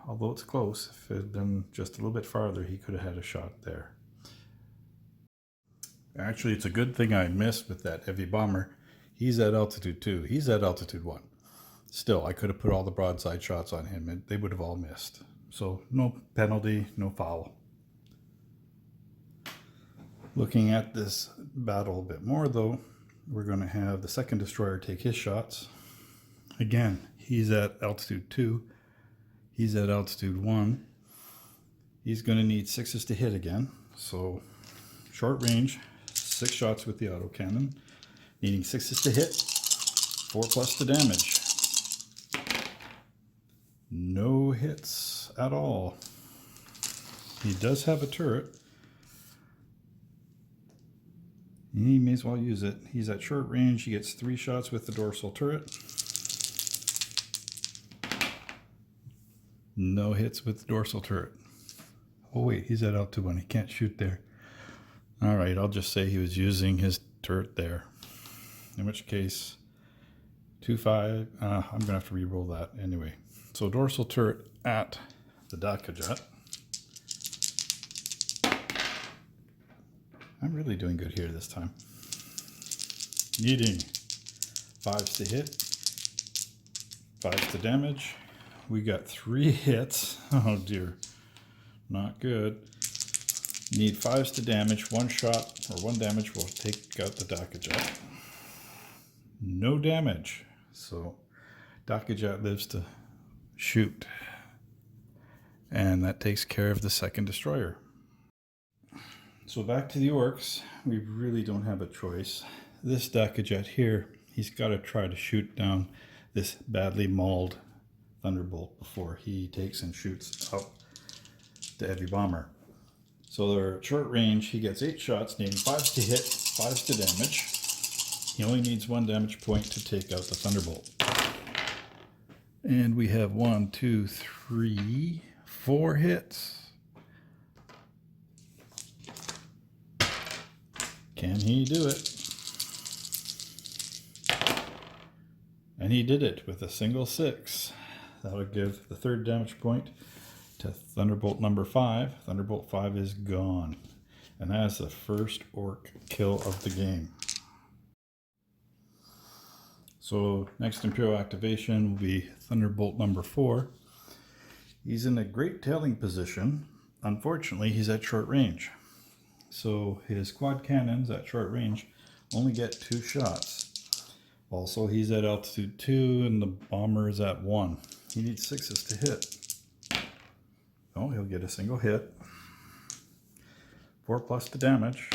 Although it's close, if it had been just a little bit farther, he could have had a shot there. Actually, it's a good thing I missed with that heavy bomber. He's at altitude 2. He's at altitude 1. Still, I could have put all the broadside shots on him and they would have all missed. So no penalty, no foul. Looking at this battle a bit more though, we're going to have the second destroyer take his shots. Again, he's at altitude 2. He's at altitude 1. He's going to need 6s to hit again. So short range, 6 shots with the autocannon, needing 6s to hit, 4+ to damage. No hits at all. He does have a turret. He may as well use it. He's at short range. He gets 3 shots with the dorsal turret. No hits with the dorsal turret. Oh wait, he's at altitude 1. He can't shoot there. All right, I'll just say he was using his turret there. In which case, 2-5. I'm going to have to re-roll that anyway. So dorsal turret at the Dakajat. I'm really doing good here this time. Needing 5s to hit, 5s to damage. We got 3 hits. Oh dear, not good. Need 5s to damage. 1 shot or 1 damage will take out the Dakajat. No damage. So Dakajat lives to shoot. And that takes care of the second destroyer. So back to the orcs. We really don't have a choice. This Dakajat here, he's got to try to shoot down this badly mauled Thunderbolt before he takes and shoots out the heavy bomber. So they're at short range. He gets 8 shots, needing 5 to hit, 5 to damage. He only needs 1 damage point to take out the Thunderbolt. And we have 1, 2, 3, 4 hits. Can he do it? And he did it with a single 6. That would give the 3rd damage point to Thunderbolt number 5. Thunderbolt 5 is gone. And that is the first orc kill of the game. So next Imperial activation will be Thunderbolt number 4. He's in a great tailing position. Unfortunately, he's at short range. So his quad cannons at short range only get 2 shots. Also, he's at altitude 2 and the bomber is at 1. He needs 6s to hit. Oh, he'll get a single hit. 4 plus to damage.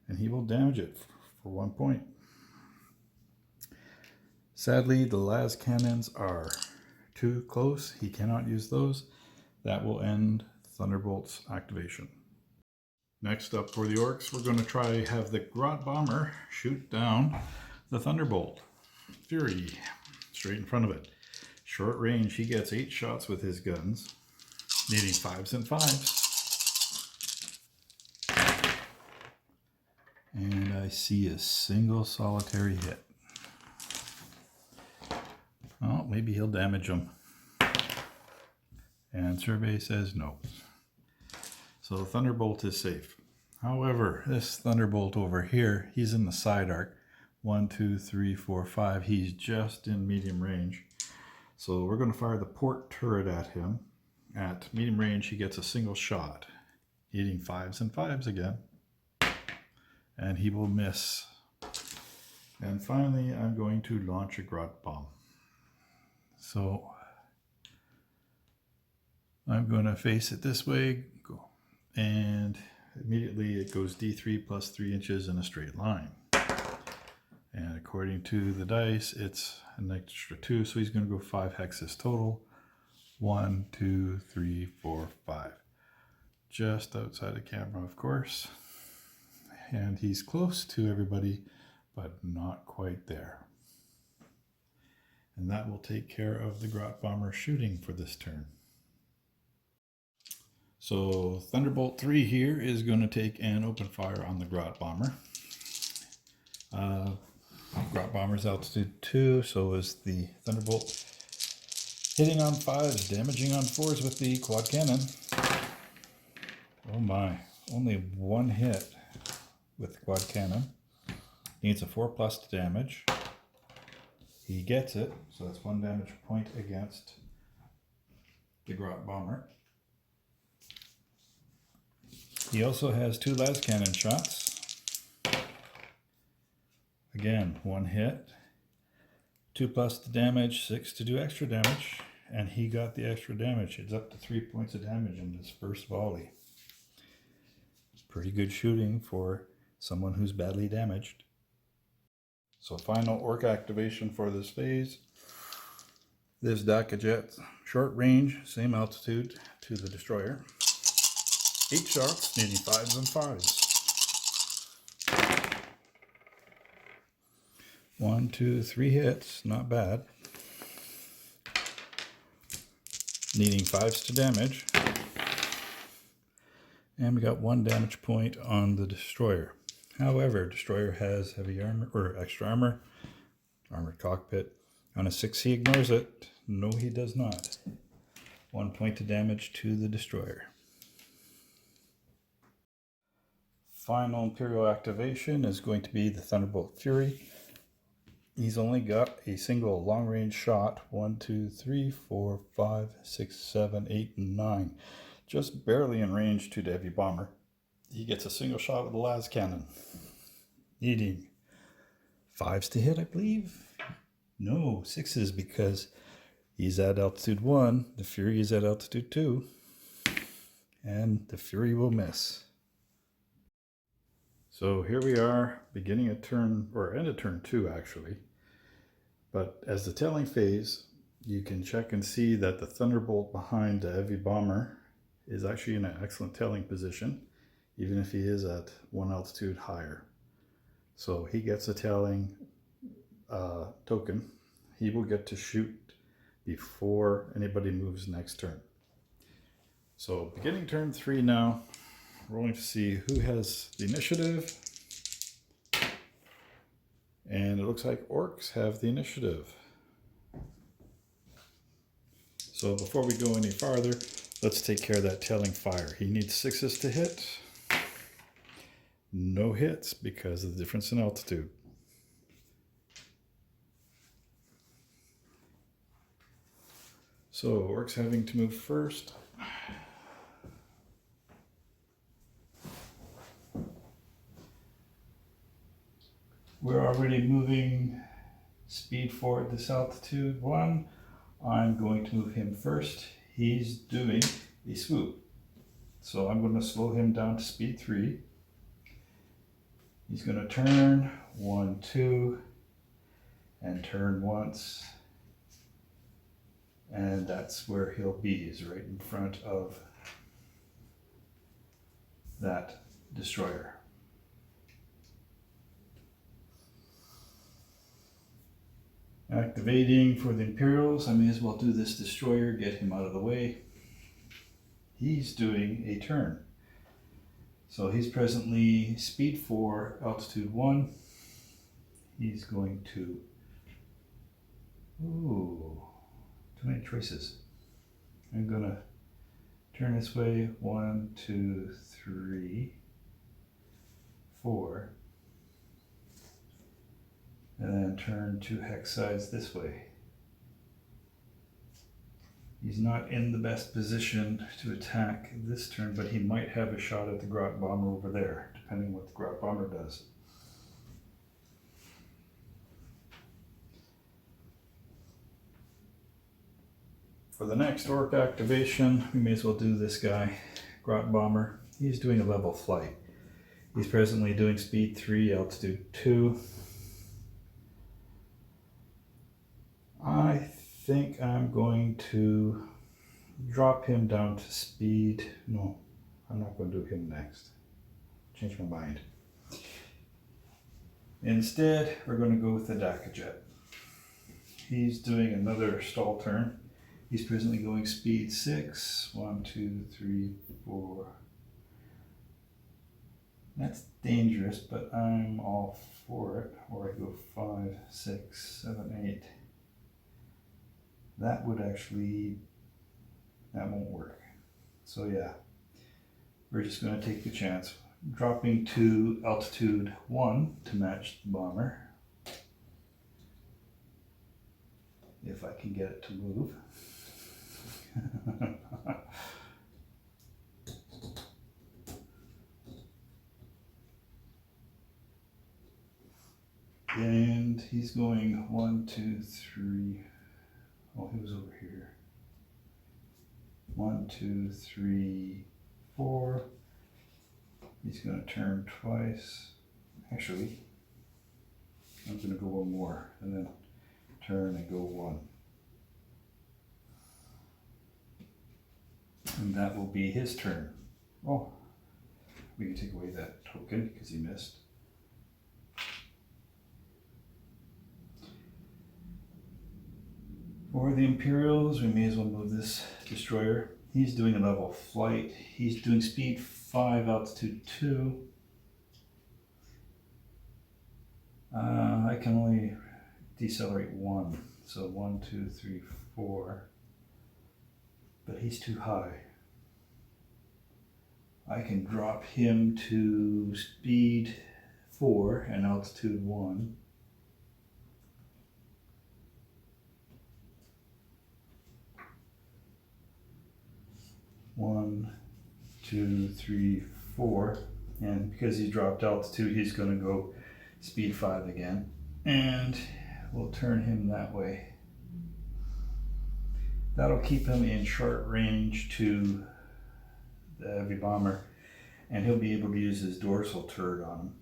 And he will damage it for 1 point. Sadly, the las cannons are too close. He cannot use those. That will end Thunderbolt's activation. Next up for the orcs, we're going to try have the Grot Bomber shoot down the Thunderbolt. Fury, straight in front of it. Short range, he gets 8 shots with his guns, needing 5s and 5s. And I see a single solitary hit. Oh, maybe he'll damage him. And survey says no. So the Thunderbolt is safe. However, this Thunderbolt over here, he's in the side arc. 1, 2, 3, 4, 5. He's just in medium range. So we're going to fire the port turret at him. At medium range, he gets a single shot, hitting 5s and 5s again. And he will miss. And finally, I'm going to launch a Grot Bomb. So I'm going to face it this way, and immediately it goes D3 plus 3 inches in a straight line. And according to the dice, it's an extra 2, so he's going to go 5 hexes total. 1, 2, 3, 4, 5. Just outside the camera, of course. And he's close to everybody, but not quite there. And that will take care of the Grot Bomber shooting for this turn. So Thunderbolt 3 here is going to take an open fire on the Grot Bomber. Grot Bomber's altitude 2, so is the Thunderbolt. Hitting on 5s, damaging on 4s with the quad cannon. Oh my, only 1 hit with the quad cannon. Needs a 4 plus to damage. He gets it, so that's 1 damage point against the Grot Bomber. He also has 2 las cannon shots. Again, 1 hit. 2 plus to damage, 6 to do extra damage, and he got the extra damage. It's up to 3 points of damage in his first volley. It's pretty good shooting for someone who's badly damaged. So final orc activation for this phase. This Daka jet, short range, same altitude to the destroyer. 8 shots, needing 5s and 5s. 1, 2, 3 hits, not bad. Needing 5s to damage. And we got 1 damage point on the destroyer. However, destroyer has heavy armor, or extra armor, armored cockpit. On a 6, he ignores it. No, he does not. 1 point of damage to the destroyer. Final Imperial activation is going to be the Thunderbolt Fury. He's only got a single long-range shot. 1, 2, 3, 4, 5, 6, 7, 8, and 9. Just barely in range to the heavy bomber. He gets a single shot with the las cannon. Needing 5s to hit, I believe. No, 6s because he's at altitude 1. The Fury is at altitude 2. And the Fury will miss. So here we are, beginning a turn, or end of turn 2 actually. But as the tailing phase, you can check and see that the Thunderbolt behind the heavy bomber is actually in an excellent tailing position, even if he is at one altitude higher. So he gets a tailing token. He will get to shoot before anybody moves next turn. So beginning turn 3 now, rolling to see who has the initiative. And it looks like orcs have the initiative. So before we go any farther, let's take care of that tailing fire. He needs 6s to hit. No hits because of the difference in altitude. So orcs having to move first. We're already moving speed 4 at this altitude 1. I'm going to move him first. He's doing a swoop. So I'm going to slow him down to speed 3. He's going to turn 1, 2, and turn once. And that's where he'll be, is right in front of that destroyer. Activating for the Imperials, I may as well do this destroyer, get him out of the way. He's doing a turn. So he's presently speed 4, altitude 1. He's going to... Ooh, too many choices. I'm gonna turn this way, 1, 2, 3, 4. And then turn 2 hex sides this way. He's not in the best position to attack this turn, but he might have a shot at the Grot Bomber over there, depending what the Grot Bomber does. For the next orc activation, we may as well do this guy, Grot Bomber. He's doing a level flight. He's presently doing speed 3, altitude 2. I think I'm going to drop him down to speed. No, I'm not going to do him next. Change my mind. Instead, we're going to go with the Dakajet. He's doing another stall turn. He's presently going speed 6. 1, 2, 3, 4. That's dangerous, but I'm all for it. Or I go 5, 6, 7, 8. That would actually, that won't work. So yeah, we're just going to take the chance. Dropping to altitude 1 to match the bomber. If I can get it to move. And he's going 1, 2, 3. Oh, he was over here. 1, 2, 3, 4. He's going to turn twice. Actually, I'm going to go one more and then turn and go 1. And that will be his turn. Oh, we can take away that token because he missed. For the Imperials, we may as well move this destroyer. He's doing a level flight. He's doing speed 5, altitude 2. I can only decelerate 1. So 1, 2, 3, 4. But he's too high. I can drop him to speed 4 and altitude 1. One, 2, 3, 4, and because he dropped altitude, he's going to go speed 5 again, and we'll turn him that way. That'll keep him in short range to the heavy bomber, and he'll be able to use his dorsal turret on him.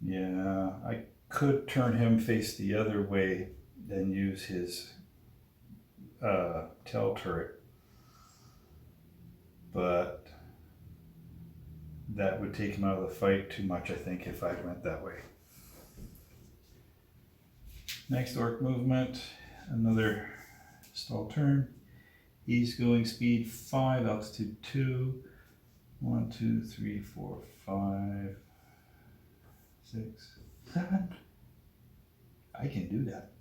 Yeah, I could turn him face the other way and use his tail turret, but that would take him out of the fight too much, I think, if I went that way. Next orc movement, another stall turn. He's going speed 5, altitude 2. 1, 2, 3, 4, 5, 6, 7. I can do that.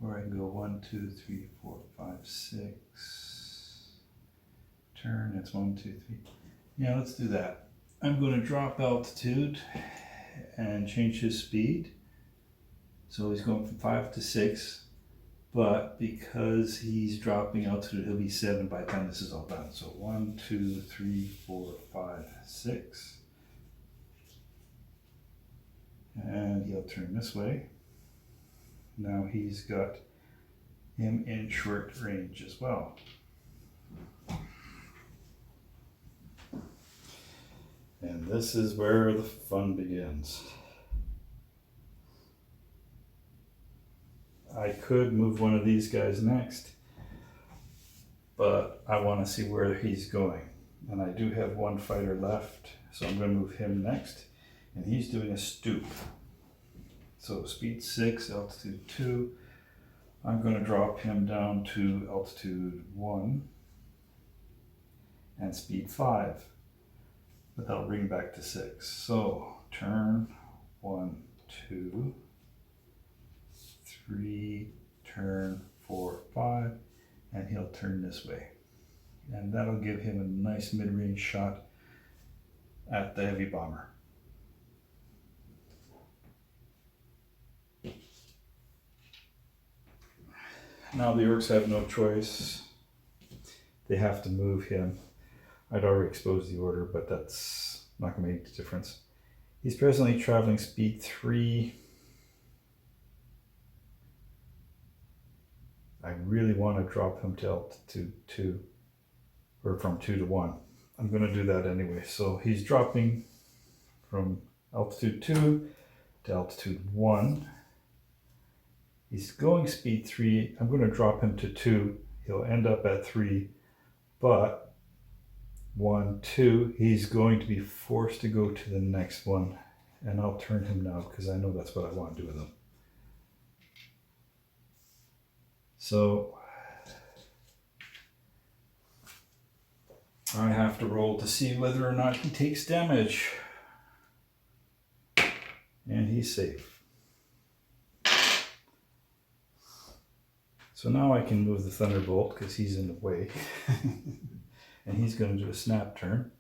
Or I can go 1, 2, 3, 4, 5, 6. Turn, it's 1, 2, 3. Yeah, let's do that. I'm going to drop altitude and change his speed. So he's going from 5 to 6. But because he's dropping altitude, he'll be 7 by the time this is all done. So 1, 2, 3, 4, 5, 6. And he'll turn this way. Now he's got him in short range as well. And this is where the fun begins. I could move one of these guys next, but I want to see where he's going. And I do have one fighter left, so I'm going to move him next. And he's doing a stoop. So speed 6, altitude 2. I'm going to drop him down to altitude 1 and speed 5. But that'll bring back to 6. So turn 1, 2, 3, turn 4, 5, and he'll turn this way. And that'll give him a nice mid-range shot at the heavy bomber. Now the orcs have no choice. They have to move him. I'd already exposed the order, but that's not going to make a difference. He's presently traveling speed 3. I really want to drop him to altitude 2, or from 2 to 1. I'm going to do that anyway. So he's dropping from altitude 2 to altitude 1. He's going speed 3. I'm going to drop him to 2. He'll end up at 3, but 1, 2, he's going to be forced to go to the next one. And I'll turn him now because I know that's what I want to do with him. So I have to roll to see whether or not he takes damage. And he's safe. So now I can move the Thunderbolt because he's in the way. And he's going to do a snap turn,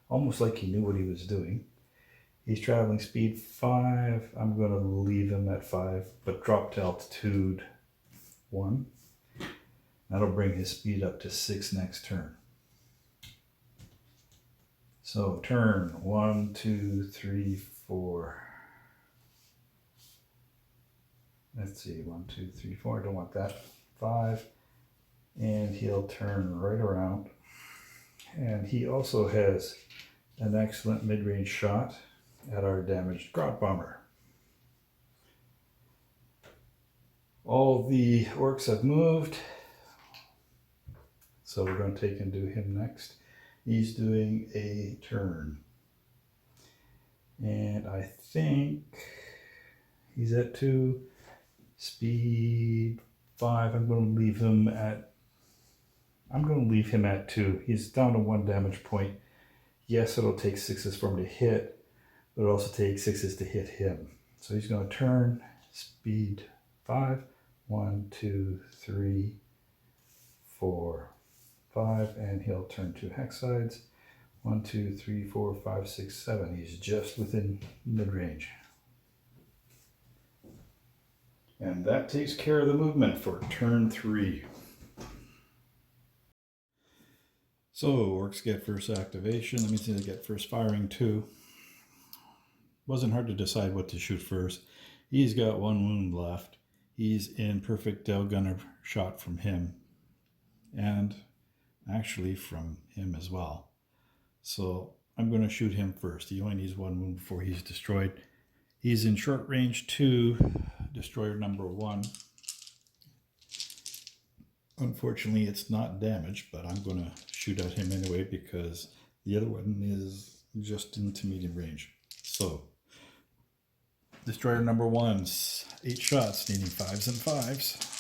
almost like he knew what he was doing. He's traveling speed 5. I'm going to leave him at 5, but drop to altitude 1. That'll bring his speed up to 6 next turn. So turn 1, 2, 3, 4. Let's see, 1, 2, 3, 4. I don't want that. 5. And he'll turn right around. And he also has an excellent mid-range shot at our damaged Grot Bomber. All the orcs have moved. So we're going to take and do him next. He's doing a turn. And I think he's at 2, speed 5. I'm going to leave him at 2. He's down to 1 damage point. Yes, it'll take 6s for him to hit, but it'll also take 6s to hit him. So he's going to turn, speed 5. 1, 2, 3, 4, 5, and he'll turn 2 hex sides. 1, 2, 3, 4, 5, 6, 7. He's just within mid-range. And that takes care of the movement for turn 3. So orcs get first activation. That means they get first firing too. Wasn't hard to decide what to shoot first. He's got 1 wound left. He's in perfect Del Gunner shot from him. And actually from him as well. So I'm going to shoot him first. He only needs one wound before he's destroyed. He's in short range 2, destroyer number 1. Unfortunately, it's not damaged, but I'm going to shoot at him anyway because the other one is just into medium range. So, destroyer number 1's 8 shots, needing 5s and 5s.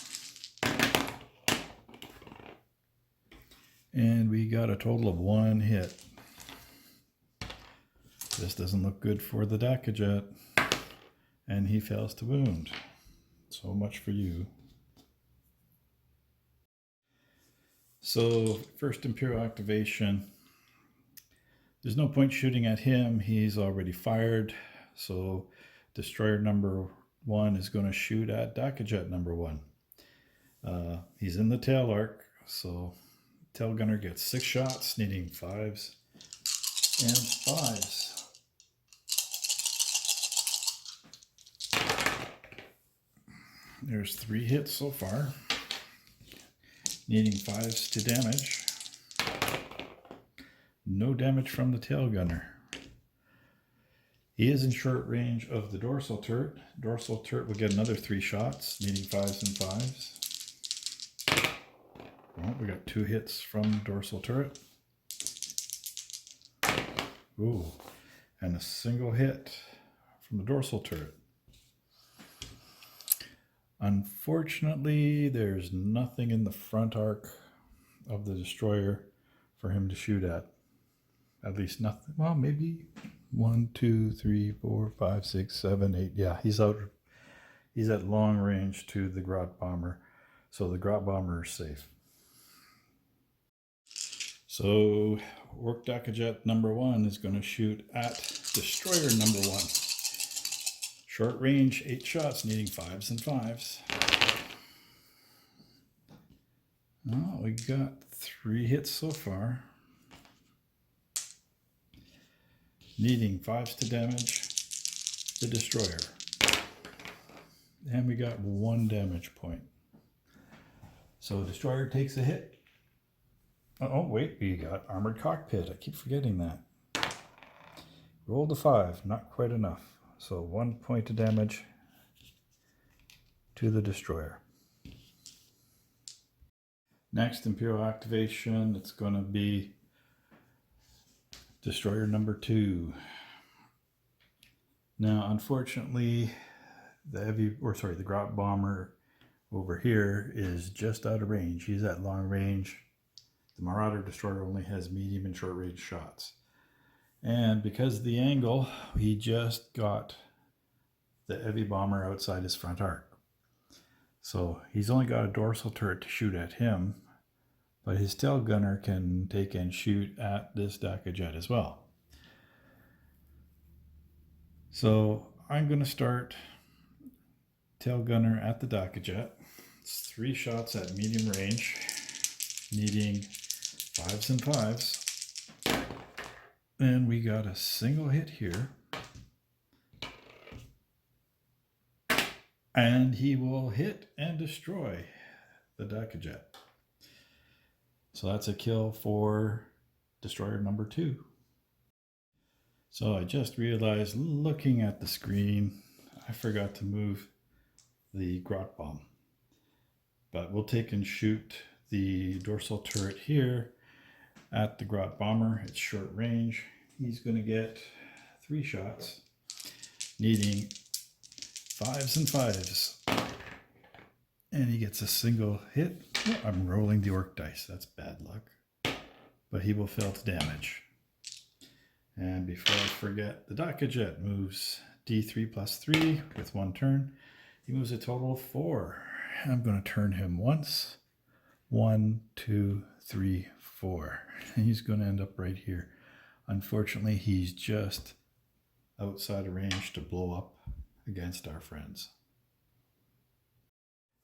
And we got a total of 1 hit. This doesn't look good for the Dacajet. And he fails to wound. So much for you. So, first Imperial activation. There's no point shooting at him. He's already fired. So, destroyer number 1 is going to shoot at Dacajet number 1. He's in the tail arc. So, tail gunner gets 6 shots, needing 5s and 5s. There's 3 hits so far, needing 5s to damage. No damage from the tail gunner. He is in short range of the dorsal turret. Dorsal turret will get another 3 shots, needing 5s and 5s. Well, we got 2 hits from dorsal turret. Ooh, and a single hit from the dorsal turret. Unfortunately, there's nothing in the front arc of the destroyer for him to shoot at. At least nothing. Well, maybe 1, 2, 3, 4, 5, 6, 7, 8. Yeah, he's out. He's at long range to the Grot Bomber. So the Grot Bomber is safe. So Orc Dacajet number 1 is going to shoot at destroyer number 1. Short range, 8 shots, needing 5s and 5s. Oh, we got 3 hits so far. Needing 5s to damage the destroyer. And we got 1 damage point. So destroyer takes a hit. Oh, wait, we got armored cockpit. I keep forgetting that. Rolled a 5, not quite enough. So 1 point of damage to the destroyer. Next Imperial activation, it's going to be destroyer number 2. Now, unfortunately, the Grot Bomber over here is just out of range. He's at long range. The Marauder destroyer only has medium and short range shots. And because of the angle, he just got the heavy bomber outside his front arc. So he's only got a dorsal turret to shoot at him, but his tail gunner can take and shoot at this Dacajet as well. So I'm going to start tail gunner at the Dacajet. It's 3 shots at medium range, needing 5s and 5s. And we got a single hit here. And he will hit and destroy the Dacajet. So that's a kill for destroyer number 2. So I just realized, looking at the screen, I forgot to move the Grot Bomb. But we'll take and shoot the dorsal turret here at the Grot Bomber. It's short range. He's going to get 3 shots, needing 5s and 5s. And he gets a single hit. Oh, I'm rolling the orc dice. That's bad luck. But he will fail to damage. And before I forget, the Dacajet moves D3 plus 3 with 1 turn. He moves a total of 4. I'm going to turn him once. 1, 2, 3, 4. And he's going to end up right here. Unfortunately, he's just outside of range to blow up against our friends.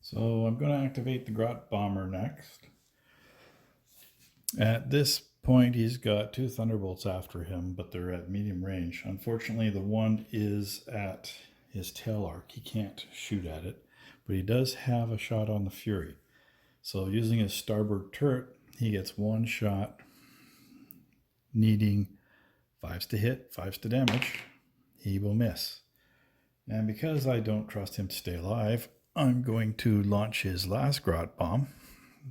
So I'm going to activate the Grot Bomber next. At this point, he's got 2 Thunderbolts after him, but they're at medium range. Unfortunately, the one is at his tail arc. He can't shoot at it, but he does have a shot on the Fury. So using his starboard turret, he gets 1 shot, needing 5s to hit, 5s to damage. He will miss. And because I don't trust him to stay alive, I'm going to launch his last grot bomb,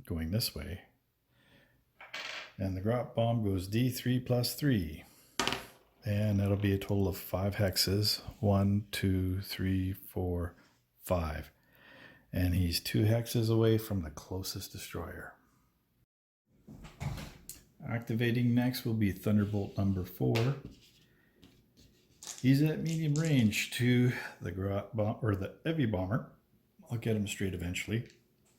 going this way. And the grot bomb goes D3 plus 3. And that'll be a total of 5 hexes. 1, 2, 3, 4, 5. And he's 2 hexes away from the closest destroyer. Activating next will be Thunderbolt number 4. He's at medium range to the grot bomb or the heavy bomber. I'll get him straight eventually,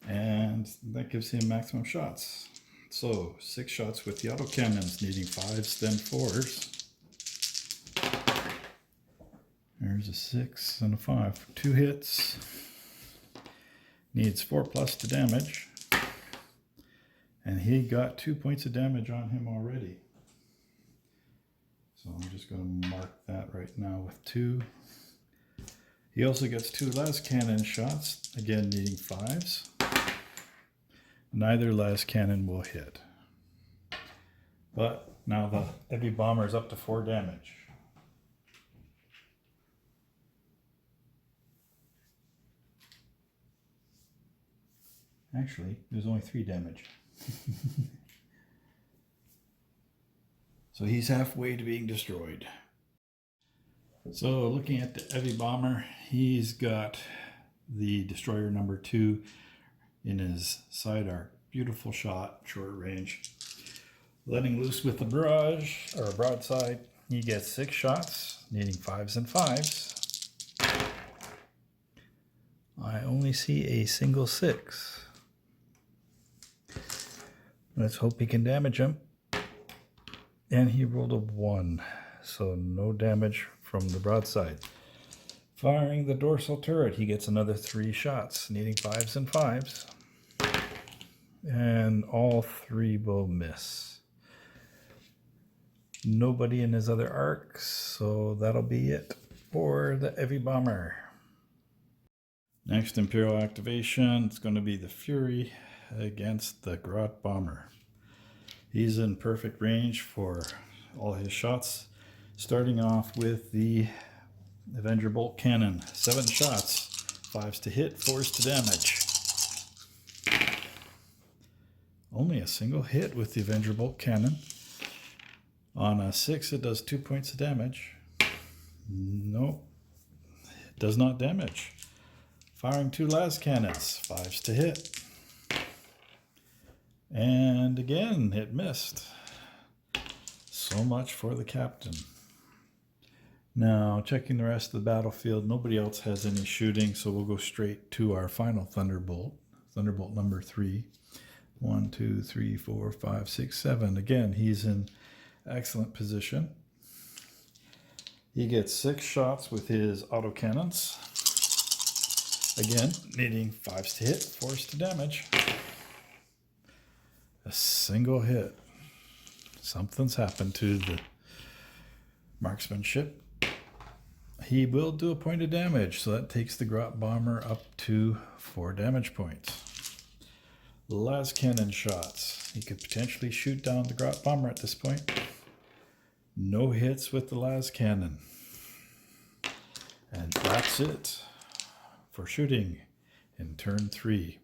and that gives him maximum shots. So 6 shots with the autocannons, needing 5s then 4s. There's a 6 and a 5. 2 hits. Needs 4 plus to damage. And he got 2 points of damage on him already. So I'm just going to mark that right now with 2. He also gets 2 last cannon shots, again needing 5s. Neither last cannon will hit. But now the heavy bomber is up to 4 damage. Actually, there's only 3 damage. So he's halfway to being destroyed. So looking at the heavy bomber, he's got the destroyer number 2 in his side arc. Beautiful shot, short range. Letting loose with the barrage, or broadside, he gets 6 shots, needing 5s and 5s. I only see a single 6. Let's hope he can damage him. And he rolled a 1, so no damage from the broadside. Firing the dorsal turret, he gets another 3 shots, needing 5s and 5s. And all 3 will miss. Nobody in his other arcs, so that'll be it for the heavy bomber. Next Imperial activation, it's going to be the Fury against the grot bomber. He's in perfect range for all his shots, starting off with the Avenger Bolt Cannon. 7 shots, 5s to hit, 4s to damage. Only a single hit with the Avenger Bolt Cannon. On a 6, it does 2 points of damage. Nope, it does not damage. Firing 2 las cannons, 5s to hit. And again, it missed. So much for the captain. Now, checking the rest of the battlefield, nobody else has any shooting, so we'll go straight to our final Thunderbolt. Thunderbolt number 3. 1, 2, 3, 4, 5, 6, 7. Again, he's in excellent position. He gets 6 shots with his autocannons. Again, needing 5s to hit, 4s to damage. A single hit. Something's happened to the marksmanship. He will do a point of damage, so that takes the grot bomber up to 4 damage points. Las cannon shots. He could potentially shoot down the grot bomber at this point. No hits with the las cannon. And that's it for shooting in turn 3.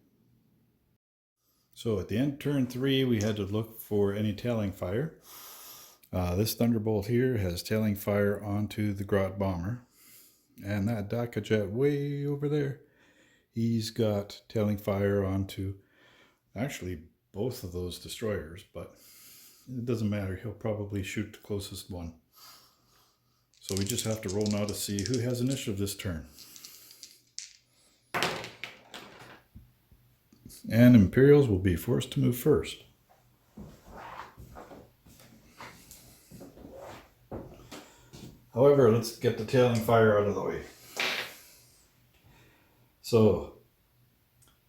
So at the end of turn 3, we had to look for any tailing fire. This Thunderbolt here has tailing fire onto the grot bomber. And that Daka jet way over there, he's got tailing fire onto actually both of those destroyers, but it doesn't matter. He'll probably shoot the closest one. So we just have to roll now to see who has initiative this turn. And Imperials will be forced to move first. However, let's get the tailing fire out of the way. So,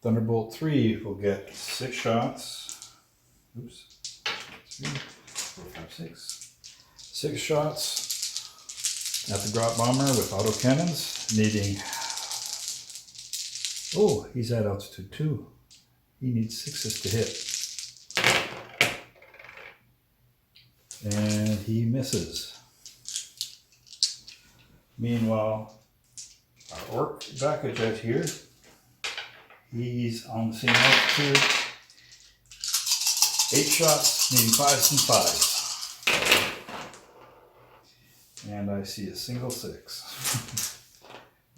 Thunderbolt 3 will get 6 shots. Oops. 3, 4, 5, 6. 6 shots at the grot bomber with autocannons, needing... Oh, he's at altitude 2. He needs 6s to hit. And he misses. Meanwhile, our orc Backajet here, he's on the same altitude. 8 shots, meaning 5s and 5s. And I see a single 6.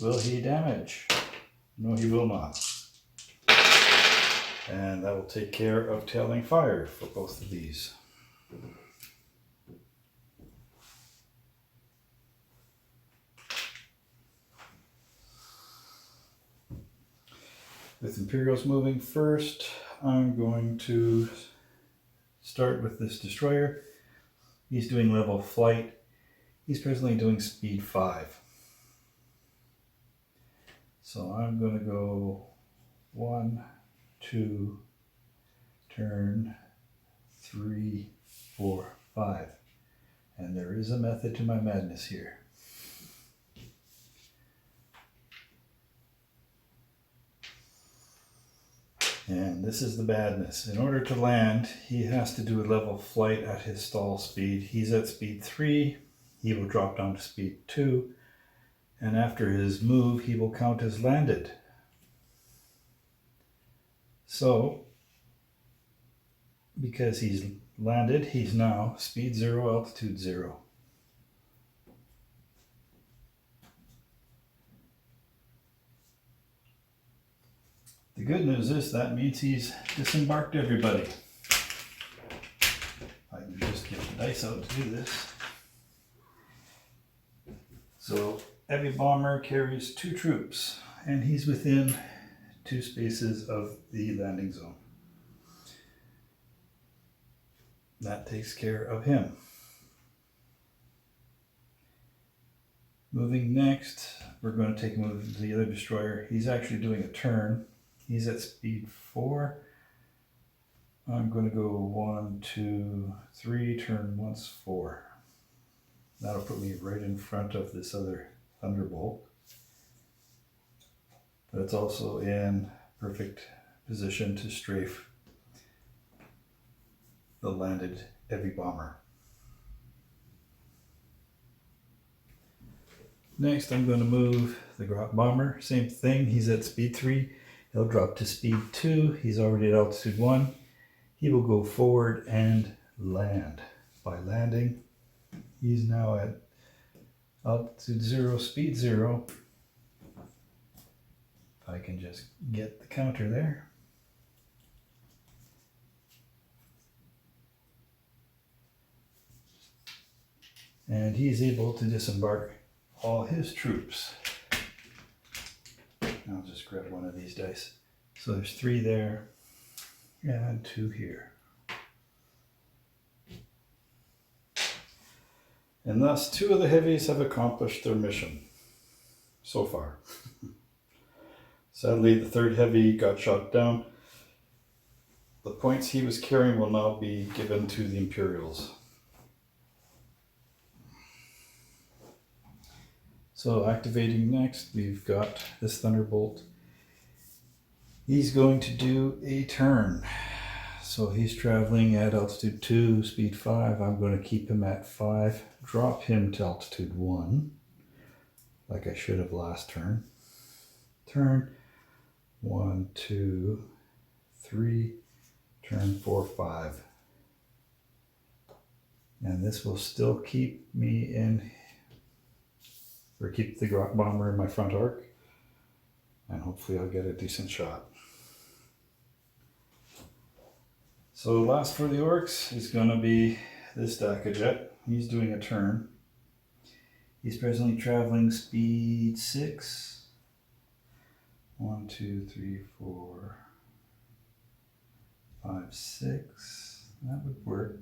Will he damage? No, he will not. And that will take care of tailing fire for both of these. With Imperials moving first, I'm going to start with this destroyer. He's doing level flight. He's presently doing speed 5. So I'm going to go 1, 2, turn 3, 4, 5. And there is a method to my madness here. And this is the badness. In order to land, he has to do a level flight at his stall speed. He's at speed 3. He will drop down to speed 2. And after his move, he will count as landed. So, because he's landed, he's now speed 0, altitude 0. The good news is that means he's disembarked everybody. I can just get the dice out to do this. So heavy bomber carries 2 troops, and he's within 2 spaces of the landing zone. That takes care of him. Moving next, we're going to take a move to the other destroyer. He's actually doing a turn. He's at speed 4. I'm going to go 1, 2, 3, turn once 4. That'll put me right in front of this other Thunderbolt. But it's also in perfect position to strafe the landed heavy bomber. Next, I'm going to move the Grot bomber. Same thing, he's at speed 3. He'll drop to speed 2. He's already at altitude 1. He will go forward and land. By landing, he's now at altitude 0, speed 0. If I can just get the counter there. And he's able to disembark all his troops. I'll just grab one of these dice. So there's 3 there and 2 here. And thus 2 of the heavies have accomplished their mission so far. Sadly, the 3rd heavy got shot down. The points he was carrying will now be given to the Imperials. So activating next, we've got this Thunderbolt. He's going to do a turn. So he's traveling at altitude 2, speed 5. I'm going to keep him at 5, drop him to altitude 1, like I should have last turn. Turn 1, 2, 3, turn 4, 5. And this will still keep me in, or keep the Grot bomber in my front arc, and hopefully I'll get a decent shot. So last for the orcs is going to be this Backajet. He's doing a turn. He's presently traveling speed 6. 1, 2, 3, 4, 5, 6. That would work.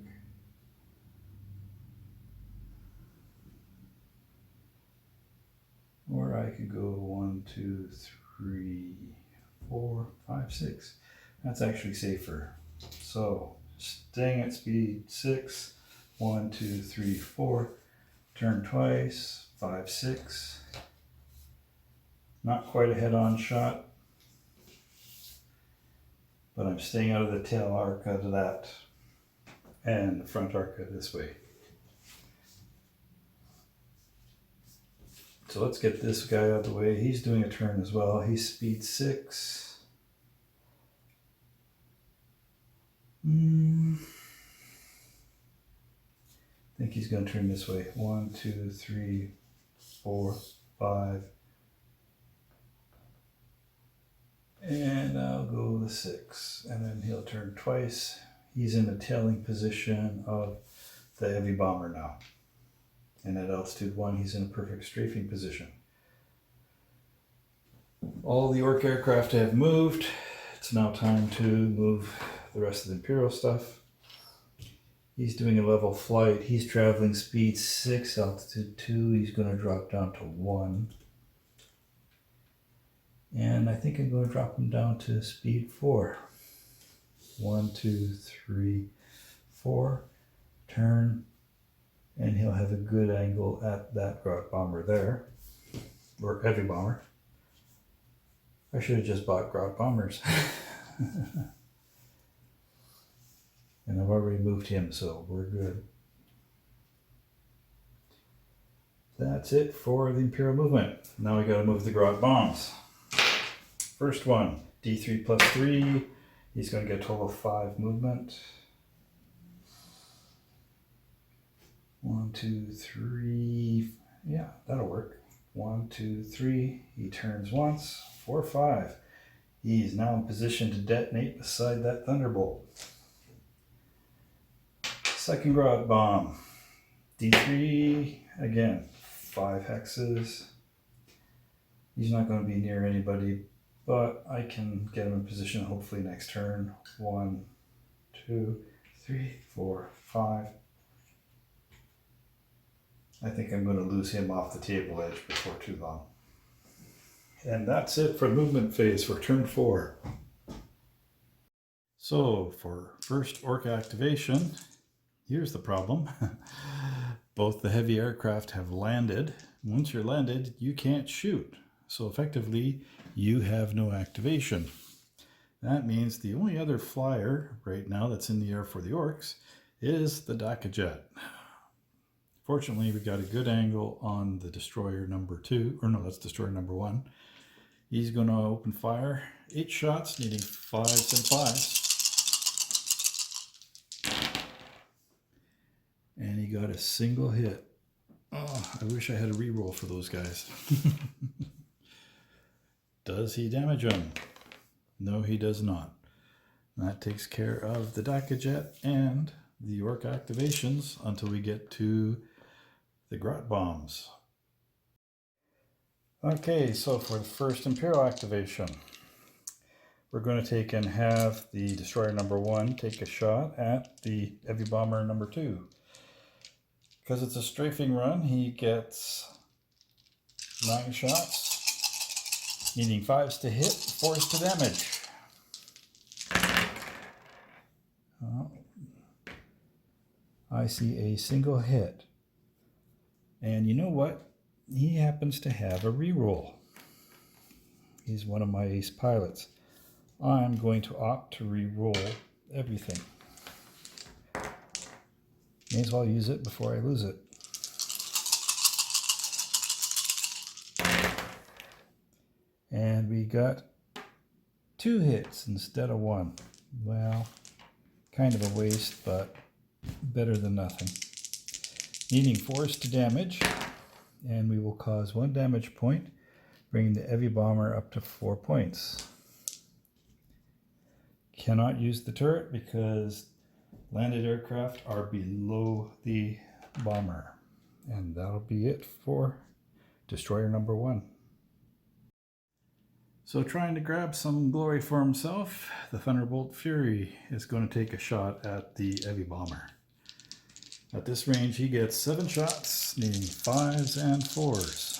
Or I could go 1, 2, 3, 4, 5, 6. That's actually safer. So staying at speed 6, 1, 2, 3, 4, turn twice, 5, 6. Not quite a head-on shot, but I'm staying out of the tail arc out of that and the front arc this way. So let's get this guy out of the way. He's doing a turn as well. He's speed 6. I think he's going to turn this way. 1, 2, 3, 4, 5. And I'll go the 6. And then he'll turn twice. He's in a tailing position of the heavy bomber now. And at altitude 1, he's in a perfect strafing position. All the Orc aircraft have moved. It's now time to move the rest of the Imperial stuff. He's doing a level flight. He's traveling speed 6, altitude 2. He's going to drop down to 1. And I think I'm going to drop him down to speed 4. 1, 2, 3, 4. Turn. And he'll have a good angle at that Grot bomber there. Or heavy bomber. I should have just bought Grot bombers. And I've already moved him, so we're good. That's it for the Imperial movement. Now we got to move the Grot bombs. First one, D3 plus 3. He's going to get a total of 5 movement. 1, 2, 3. Yeah, that'll work. 1, 2, 3. He turns once. 4, 5. He's now in position to detonate beside that Thunderbolt. Second Grot bomb. D3 again. 5 hexes. He's not going to be near anybody, but I can get him in position hopefully next turn. 1, 2, 3, 4, 5. I think I'm going to lose him off the table edge before too long. And that's it for movement phase for turn 4. So for first Orc activation, here's the problem. Both the heavy aircraft have landed. Once you're landed, you can't shoot. So effectively, you have no activation. That means the only other flyer right now that's in the air for the Orcs is the Dakka jet. Fortunately, we got a good angle on the destroyer number 2, or no, that's destroyer number 1. He's going to open fire. 8 shots, needing 5s and 5s. And he got a single hit. Oh, I wish I had a reroll for those guys. Does he damage him? No, he does not. That takes care of the Dakka jet and the Orc activations until we get to the Grot bombs. Okay, so for the first Imperial activation, we're going to take and have the destroyer number 1 take a shot at the heavy bomber number 2. Because it's a strafing run, he gets 9 shots, needing 5s to hit, 4s to damage. I see a single hit. And you know what? He happens to have a reroll. He's one of my ace pilots. I'm going to opt to reroll everything. May as well use it before I lose it. And we got 2 hits instead of 1. Well, kind of a waste, but better than nothing. Needing 4s to damage, and we will cause 1 damage point, bringing the heavy bomber up to 4 points. Cannot use the turret because landed aircraft are below the bomber. And that'll be it for destroyer number 1. So trying to grab some glory for himself, the Thunderbolt Fury is going to take a shot at the heavy bomber. At this range, he gets 7 shots, needing 5s and 4s.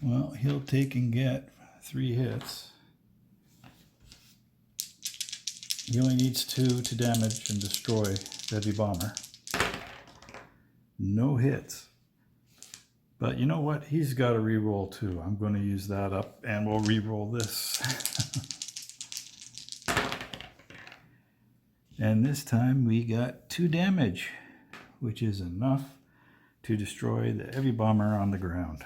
Well, he'll take and get 3 hits. He only needs 2 to damage and destroy the heavy bomber. No hits. But you know what? He's got a reroll too. I'm going to use that up and we'll reroll this. And this time we got 2 damage, which is enough to destroy the heavy bomber on the ground.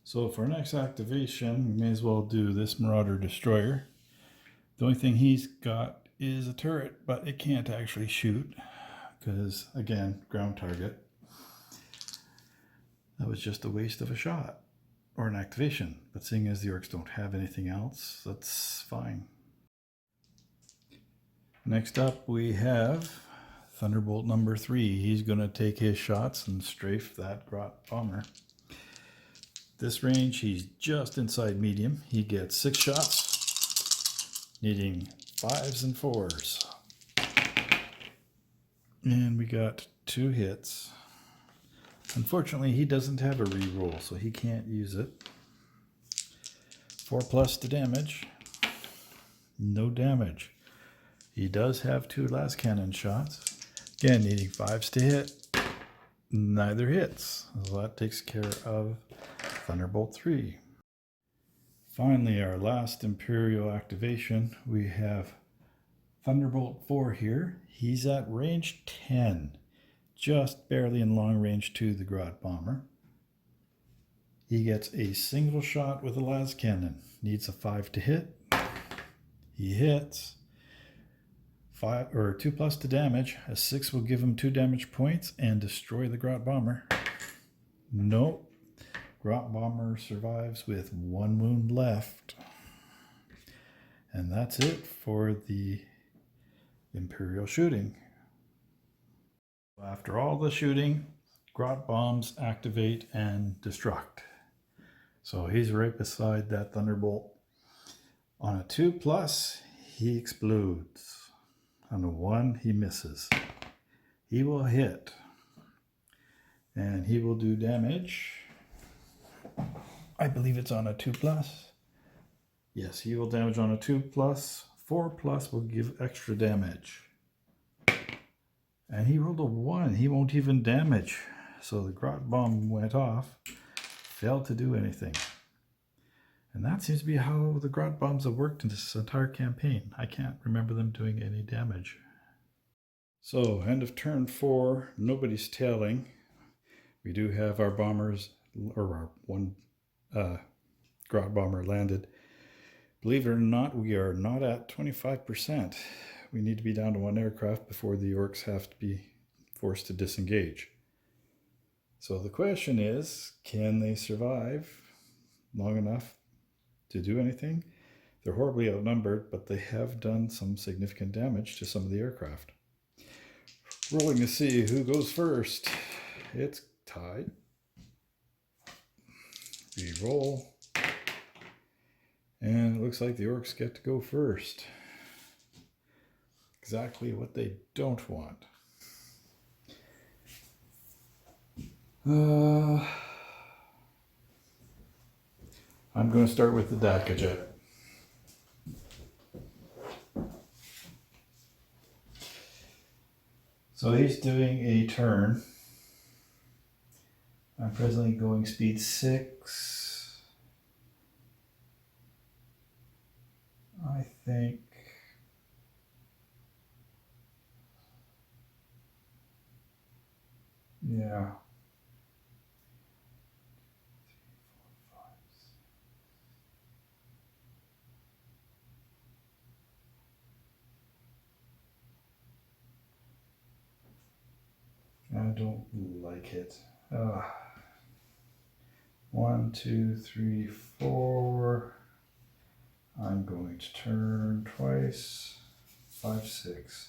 So for our next activation, we may as well do this Marauder Destroyer. The only thing he's got is a turret, but it can't actually shoot because, again, ground target. That was just a waste of a shot or an activation. But seeing as the orcs don't have anything else, that's fine. Next up, we have Thunderbolt number 3. He's going to take his shots and strafe that Grot bomber. This range, he's just inside medium. He gets 6 shots, needing 5s and 4s. And we got 2 hits. Unfortunately, he doesn't have a reroll, so he can't use it. 4+ to damage. No damage. He does have 2 last cannon shots. Again, needing 5s to hit. Neither hits. So that takes care of Thunderbolt 3. Finally, our last Imperial activation, we have Thunderbolt 4 here. He's at range 10, just barely in long range to the Grot bomber. He gets a single shot with a las cannon. Needs a 5 to hit. He hits. 2+ to damage. A 6 will give him 2 damage points and destroy the Grot bomber. Nope. Grot bomber survives with 1 wound left. And that's it for the Imperial shooting. After all the shooting, Grot bombs activate and destruct. So he's right beside that Thunderbolt. On a 2+, he explodes. On a 1, he misses. He will hit. And he will do damage. I believe it's on a 2+. Yes, he will damage on a 2+. 4+ will give extra damage. And he rolled a 1. He won't even damage. So the Grot bomb went off. Failed to do anything. And that seems to be how the Grot bombs have worked in this entire campaign. I can't remember them doing any damage. So, end of turn 4. Nobody's tailing. We do have our bombers, or our 1 Grot bomber landed. Believe it or not, we are not at 25%. We need to be down to 1 aircraft before the orcs have to be forced to disengage. So the question is, can they survive long enough to do anything? They're horribly outnumbered, but they have done some significant damage to some of the aircraft. Rolling to see who goes first. It's tied. Reroll. And it looks like the orcs get to go first. Exactly what they don't want. I'm going to start with the Daka jet. So he's doing a turn. I'm presently going speed 6. I think yeah. I don't like it. 1, 2, 3, 4. I'm going to turn twice. 5, 6.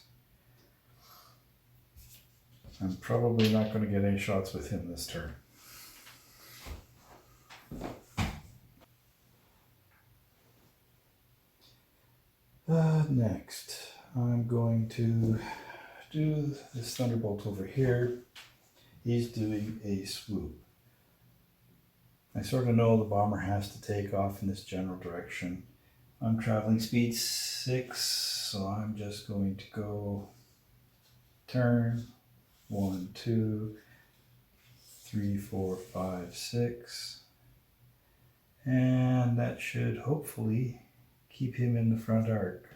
I'm probably not going to get any shots with him this turn. Next, I'm going to do this Thunderbolt over here. He's doing a swoop. I sort of know the bomber has to take off in this general direction. I'm traveling speed 6, so I'm just going to go turn 1, 2, 3, 4, 5, 6. And that should hopefully keep him in the front arc.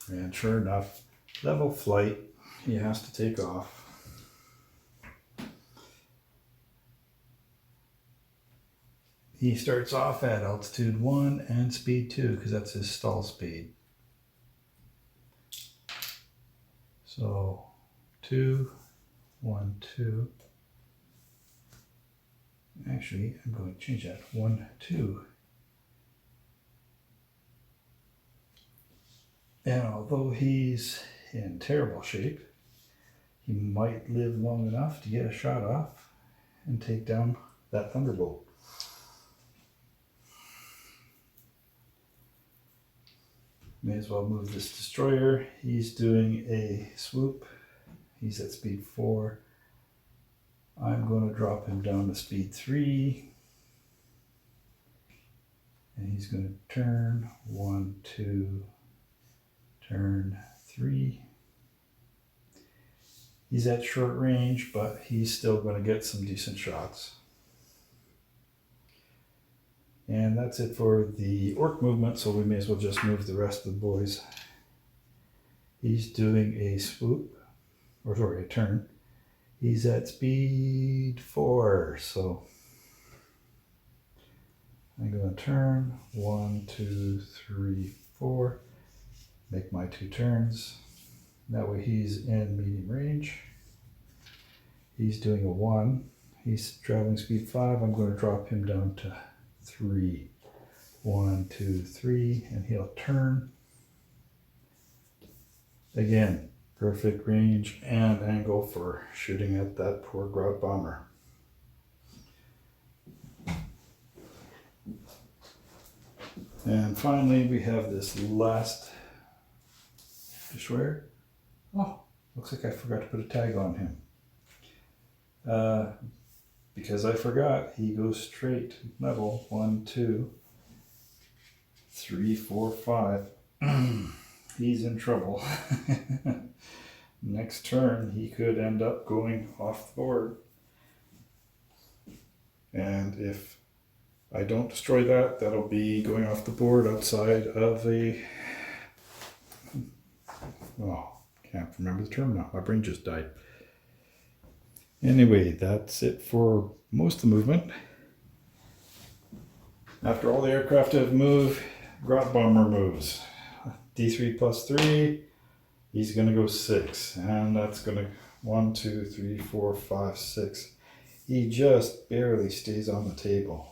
And sure enough, level flight, he has to take off. He starts off at altitude 1 and speed 2 because that's his stall speed. So 2, 1, 2. Actually, I'm going to change that. 1, 2. And although he's in terrible shape, he might live long enough to get a shot off and take down that Thunderbolt. May as well move this destroyer. He's doing a swoop. He's at speed 4. I'm going to drop him down to speed 3. And he's going to turn 1, 2, turn 3. He's at short range, but he's still going to get some decent shots. And that's it for the orc movement, so we may as well just move the rest of the boys. He's doing a swoop, or sorry, a turn. He's at speed 4, so I'm going to turn 1, 2, 3, 4. Make my 2 turns. That way he's in medium range. He's doing a 1. He's traveling speed 5. I'm going to drop him down to 3. 1, 2, 3, and he'll turn. Again, perfect range and angle for shooting at that poor Grout Bomber. And finally, we have this last destroyer. Oh, looks like I forgot to put a tag on him. Because I forgot, he goes straight level 1, 2, 3, 4, 5. He's in trouble. Next turn, he could end up going off the board. And if I don't destroy that, that'll be going off the board outside of a... Oh, can't remember the term now. My brain just died. Anyway, that's it for most of the movement. After all the aircraft have moved, Grout Bomber moves. D3 plus 3, he's going to go 6. And that's going to 1, 2, 3, 4, 5, 6. He just barely stays on the table.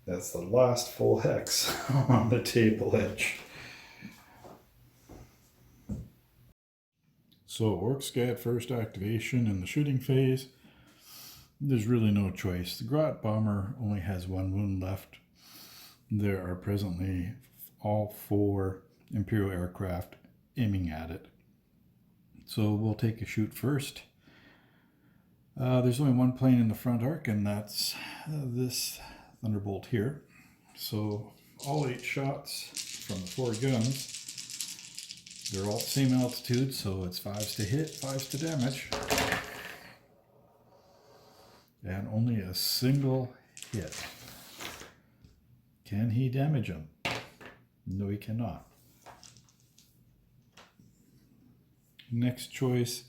That's the last full hex on the table edge. So Orcs get first activation in the shooting phase. There's really no choice. The Grout Bomber only has 1 wound left. There are presently all 4 Imperial aircraft aiming at it. So we'll take a shoot first. There's only 1 plane in the front arc, and that's this Thunderbolt here. So all 8 shots from the 4 guns, they're all the same altitude, so it's 5s to hit, 5s to damage. And only a single hit. Can he damage him? No, he cannot. Next choice,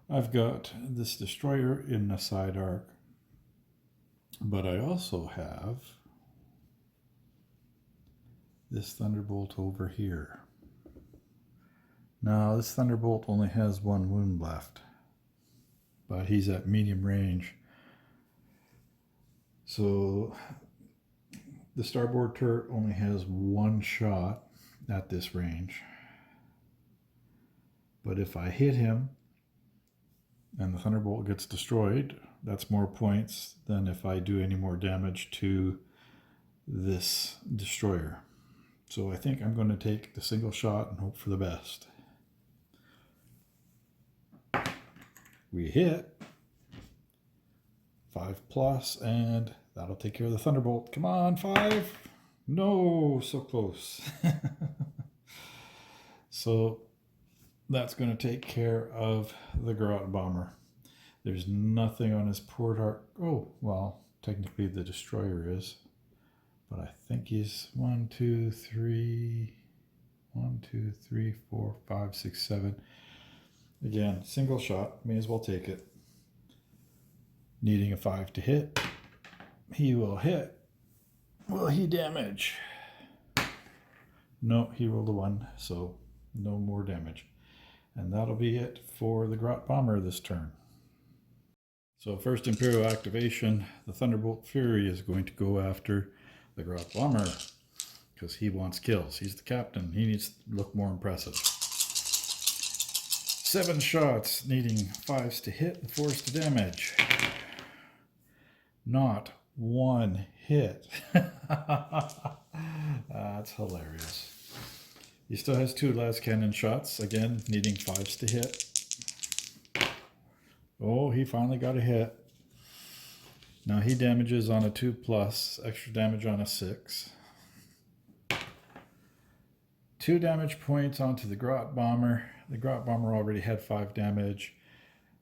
I've got this destroyer in the side arc, but I also have this Thunderbolt over here. Now, this Thunderbolt only has 1 wound left, but he's at medium range. So the starboard turret only has 1 shot at this range. But if I hit him and the Thunderbolt gets destroyed, that's more points than if I do any more damage to this destroyer. So I think I'm going to take the single shot and hope for the best. We hit 5 plus, and that'll take care of the Thunderbolt. Come on, 5. No, so close. So that's going to take care of the Grout Bomber. There's nothing on his port arc. Oh, well, technically the destroyer is, but I think he's 1, 2, 3, 1, 2, 3, 4, 5, 6, 7. Again, single shot, may as well take it. Needing a 5 to hit. He will hit. Will he damage? No, he rolled a 1, so no more damage. And that'll be it for the Grot Bomber this turn. So first Imperial activation, the Thunderbolt Fury is going to go after the Grot Bomber because he wants kills. He's the captain. He needs to look more impressive. 7 shots, needing 5s to hit and 4s to damage. Not one hit. That's hilarious. He still has 2 last cannon shots, again needing 5s to hit. Oh, he finally got a hit. Now he damages on a 2+, extra damage on a 6. 2 damage points onto the Grot Bomber. The Grot Bomber already had 5 damage.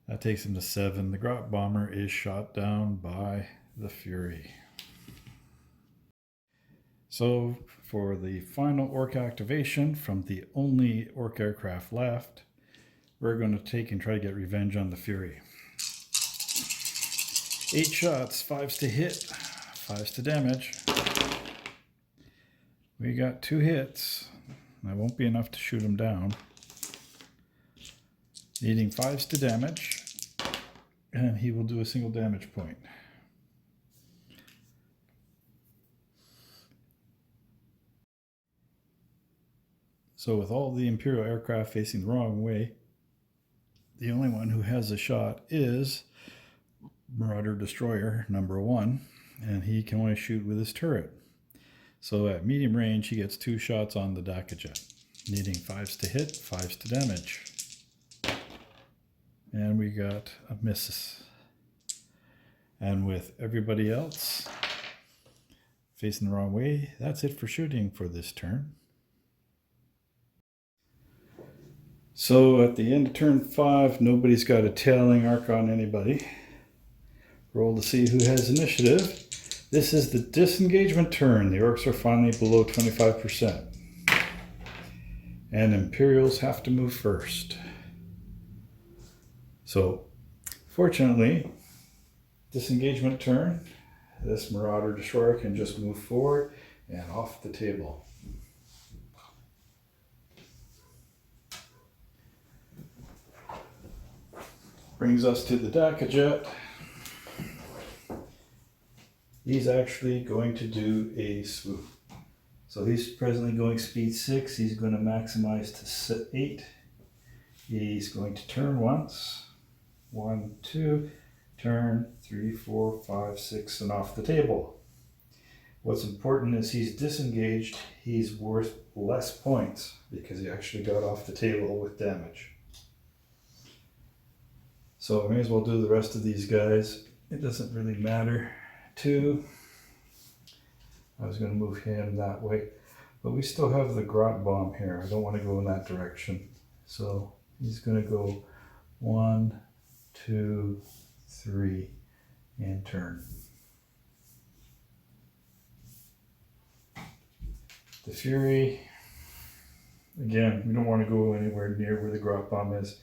That takes him to 7. The Grot Bomber is shot down by the Fury. So for the final Orc activation from the only Orc aircraft left, we're going to take and try to get revenge on the Fury. 8 shots, 5s to hit, 5s to damage. We got 2 hits. That won't be enough to shoot him down. Needing 5s to damage, and he will do a single damage point. So with all the Imperial aircraft facing the wrong way, the only one who has a shot is Marauder Destroyer number 1, and he can only shoot with his turret. So at medium range, he gets 2 shots on the Dakajet, needing 5s to hit, 5s to damage. And we got a miss. And with everybody else facing the wrong way, that's it for shooting for this turn. So at the end of turn 5, nobody's got a tailing arc on anybody. Roll to see who has initiative. This is the disengagement turn. The Orcs are finally below 25%. And Imperials have to move first. So, fortunately, disengagement turn, this Marauder Destroyer can just move forward and off the table. Brings us to the Dakajet. He's actually going to do a swoop. So he's presently going speed 6. He's going to maximize to 8. He's going to turn once. 1, 2, turn 3, 4, 5, 6, and off the table. What's important is he's disengaged. He's worth less points because he actually got off the table with damage. So I may as well do the rest of these guys. It doesn't really matter. 2. I was going to move him that way, but we still have the Grot Bomb here. I don't want to go in that direction. So he's going to go 1, 2, 3, and turn. The Fury, again, we don't want to go anywhere near where the Grot Bomb is.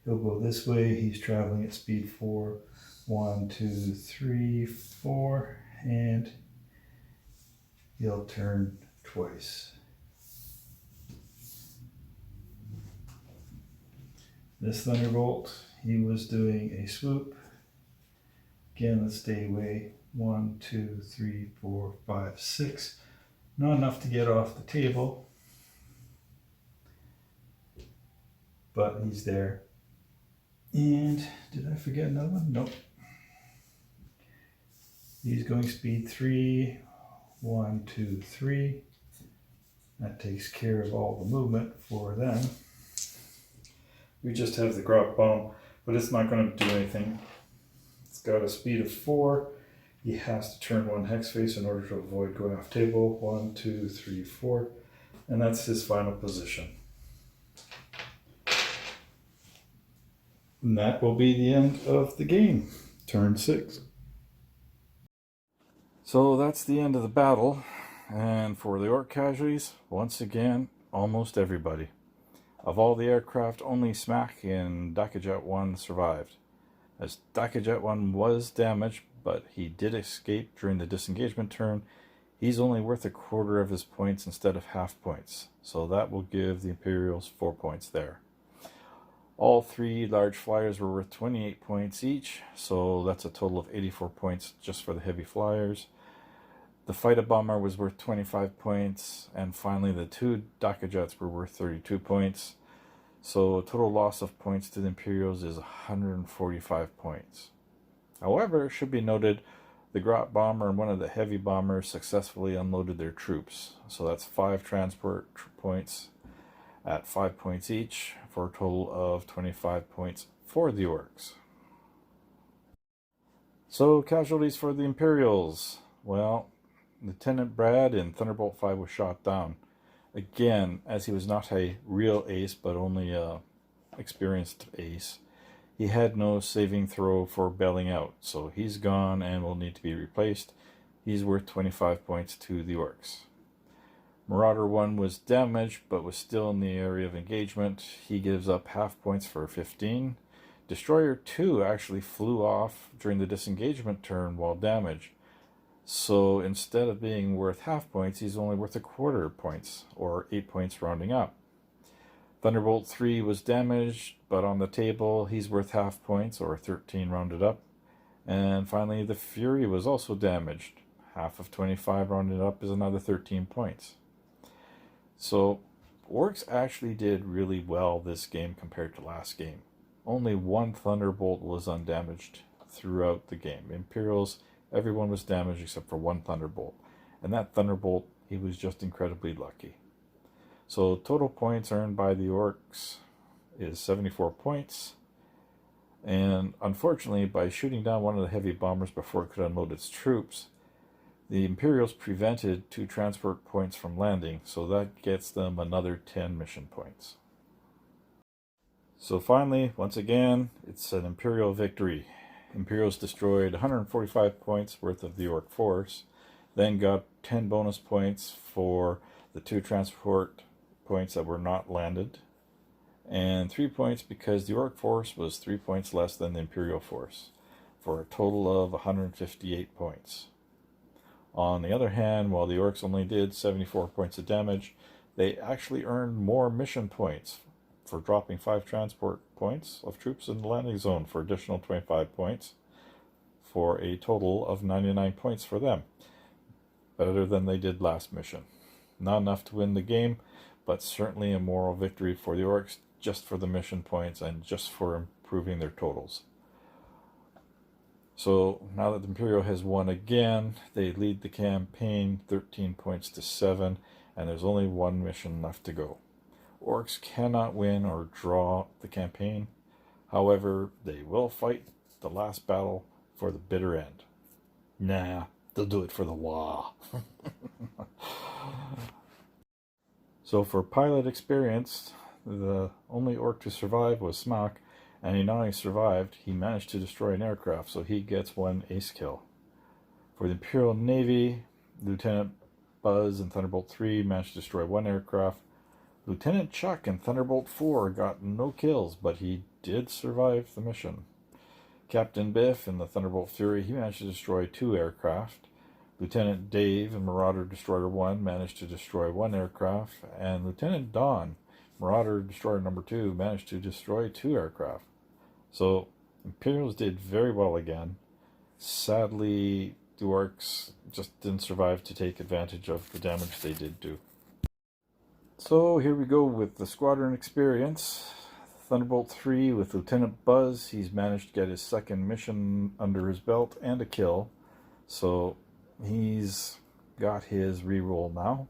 He'll go this way. He's traveling at speed 4. 1, 2, 3, 4, and he'll turn twice. This Thunderbolt, he was doing a swoop. Again, let's stay away. 1, 2, 3, 4, 5, 6. Not enough to get off the table, but he's there. And did I forget another one? Nope. He's going speed 3. 1, 2, 3. That takes care of all the movement for them. We just have the Grot Bomb, but it's not going to do anything. It's got a speed of 4. He has to turn 1 hex face in order to avoid going off table. 1, 2, 3, 4. And that's his final position. And that will be the end of the game. Turn 6. So that's the end of the battle. And for the Orc casualties, once again, almost everybody. Of all the aircraft, only Smack and Dakajet 1 survived. As Dakajet 1 was damaged, but he did escape during the disengagement turn, he's only worth a quarter of his points instead of half points. So that will give the Imperials 4 points there. All 3 large flyers were worth 28 points each, so that's a total of 84 points just for the heavy flyers. The fighter bomber was worth 25 points, and finally the 2 Dakajets were worth 32 points. So total loss of points to the Imperials is 145 points. However, it should be noted, the Grot bomber and one of the heavy bombers successfully unloaded their troops. So that's 5 transport points at 5 points each, for a total of 25 points for the Orcs. So casualties for the Imperials. Well, Lieutenant Brad in Thunderbolt 5 was shot down. Again, as he was not a real ace, but only a experienced ace, he had no saving throw for bailing out, so he's gone and will need to be replaced. He's worth 25 points to the Orcs. Marauder 1 was damaged, but was still in the area of engagement. He gives up half points for 15. Destroyer 2 actually flew off during the disengagement turn while damaged. So instead of being worth half points, he's only worth a quarter points, or 8 points rounding up. Thunderbolt 3 was damaged, but on the table, he's worth half points, or 13 rounded up. And finally, the Fury was also damaged. Half of 25 rounded up is another 13 points. So, Orcs actually did really well this game compared to last game. Only 1 Thunderbolt was undamaged throughout the game. Imperials, everyone was damaged except for 1 Thunderbolt. And that Thunderbolt, he was just incredibly lucky. So total points earned by the Orcs is 74 points. And unfortunately, by shooting down one of the heavy bombers before it could unload its troops, the Imperials prevented 2 transport points from landing, so that gets them another 10 mission points. So finally, once again, it's an Imperial victory. Imperials destroyed 145 points worth of the Orc force, then got 10 bonus points for the 2 transport points that were not landed, and 3 points because the Orc force was 3 points less than the Imperial force, for a total of 158 points. On the other hand, while the Orcs only did 74 points of damage, they actually earned more mission points for dropping 5 transport points of troops in the landing zone for additional 25 points, for a total of 99 points for them. Better than they did last mission. Not enough to win the game, but certainly a moral victory for the Orcs, just for the mission points and just for improving their totals. So now that the Imperial has won again, they lead the campaign 13 points to 7, and there's only 1 mission left to go. Orcs cannot win or draw the campaign. However, they will fight the last battle for the bitter end. Nah, they'll do it for the wah. So for pilot experience, the only Orc to survive was Smock, and he not only survived, he managed to destroy an aircraft, so he gets 1 ace kill. For the Imperial Navy, Lieutenant Buzz in Thunderbolt 3 managed to destroy 1 aircraft. Lieutenant Chuck in Thunderbolt 4 got no kills, but he did survive the mission. Captain Biff in the Thunderbolt Fury, he managed to destroy 2 aircraft. Lieutenant Dave in Marauder Destroyer 1 managed to destroy 1 aircraft, and Lieutenant Don, Marauder Destroyer number 2, managed to destroy 2 aircraft. So, Imperials did very well again. Sadly, the Orcs just didn't survive to take advantage of the damage they did do. So here we go with the squadron experience. Thunderbolt 3 with Lieutenant Buzz. He's managed to get his 2nd mission under his belt and a kill. So he's got his reroll now.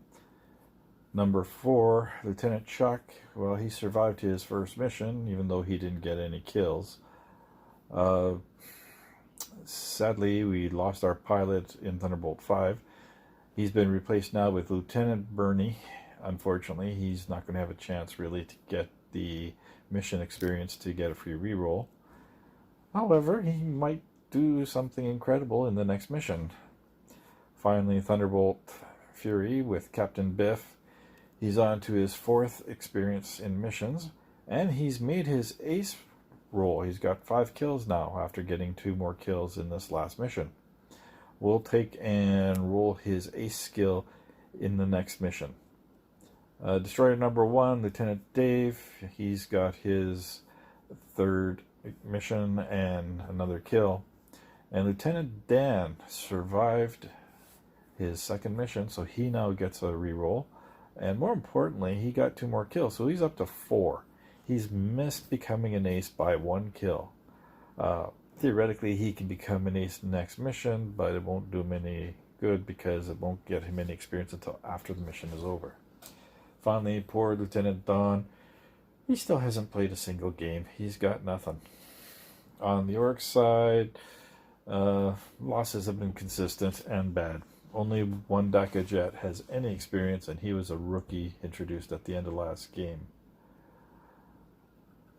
Number 4, Lieutenant Chuck. Well, he survived his 1st mission, even though he didn't get any kills. Sadly, we lost our pilot in Thunderbolt 5. He's been replaced now with Lieutenant Bernie. Unfortunately, he's not going to have a chance really to get the mission experience to get a free reroll. However, he might do something incredible in the next mission. Finally, Thunderbolt Fury with Captain Biff. He's on to his 4th experience in missions, and he's made his ace roll. He's got 5 kills now after getting 2 more kills in this last mission. We'll take and roll his ace skill in the next mission. Destroyer number 1, Lieutenant Dave, he's got his 3rd mission and another kill. And Lieutenant Dan survived his 2nd mission, so he now gets a reroll. And more importantly, he got 2 more kills, so he's up to 4. He's missed becoming an ace by 1 kill. Theoretically, he can become an ace next mission, but it won't do him any good because it won't get him any experience until after the mission is over. Finally, poor Lieutenant Don, he still hasn't played a single game. He's got nothing. On the Orc side, losses have been consistent and bad. Only one Daka Jet has any experience, and he was a rookie introduced at the end of last game.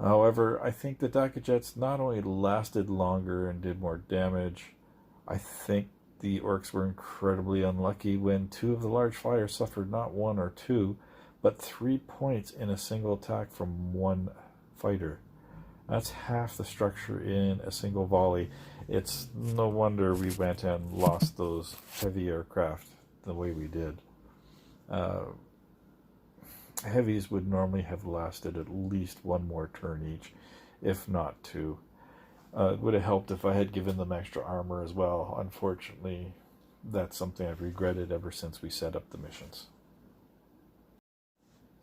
However, I think the Daka Jets not only lasted longer and did more damage, I think the Orcs were incredibly unlucky when 2 of the large flyers suffered not 1 or 2, but 3 points in a single attack from 1 fighter. That's half the structure in a single volley. It's no wonder we went and lost those heavy aircraft the way we did. Heavies would normally have lasted at least 1 more turn each, if not 2. It would have helped if I had given them extra armor as well. Unfortunately, that's something I've regretted ever since we set up the missions.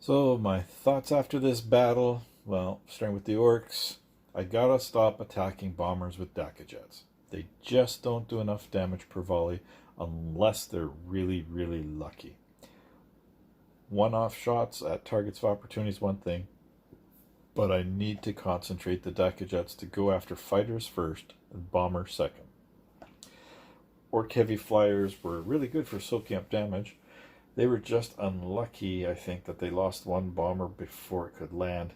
So my thoughts after this battle, well, starting with the Orcs, I gotta stop attacking bombers with Daka Jets. They just don't do enough damage per volley unless they're really, really lucky. One-off shots at targets of opportunity is one thing, but I need to concentrate the Daka Jets to go after fighters first and bombers second. Orc heavy flyers were really good for soaking up damage. They were just unlucky, I think, that they lost 1 bomber before it could land,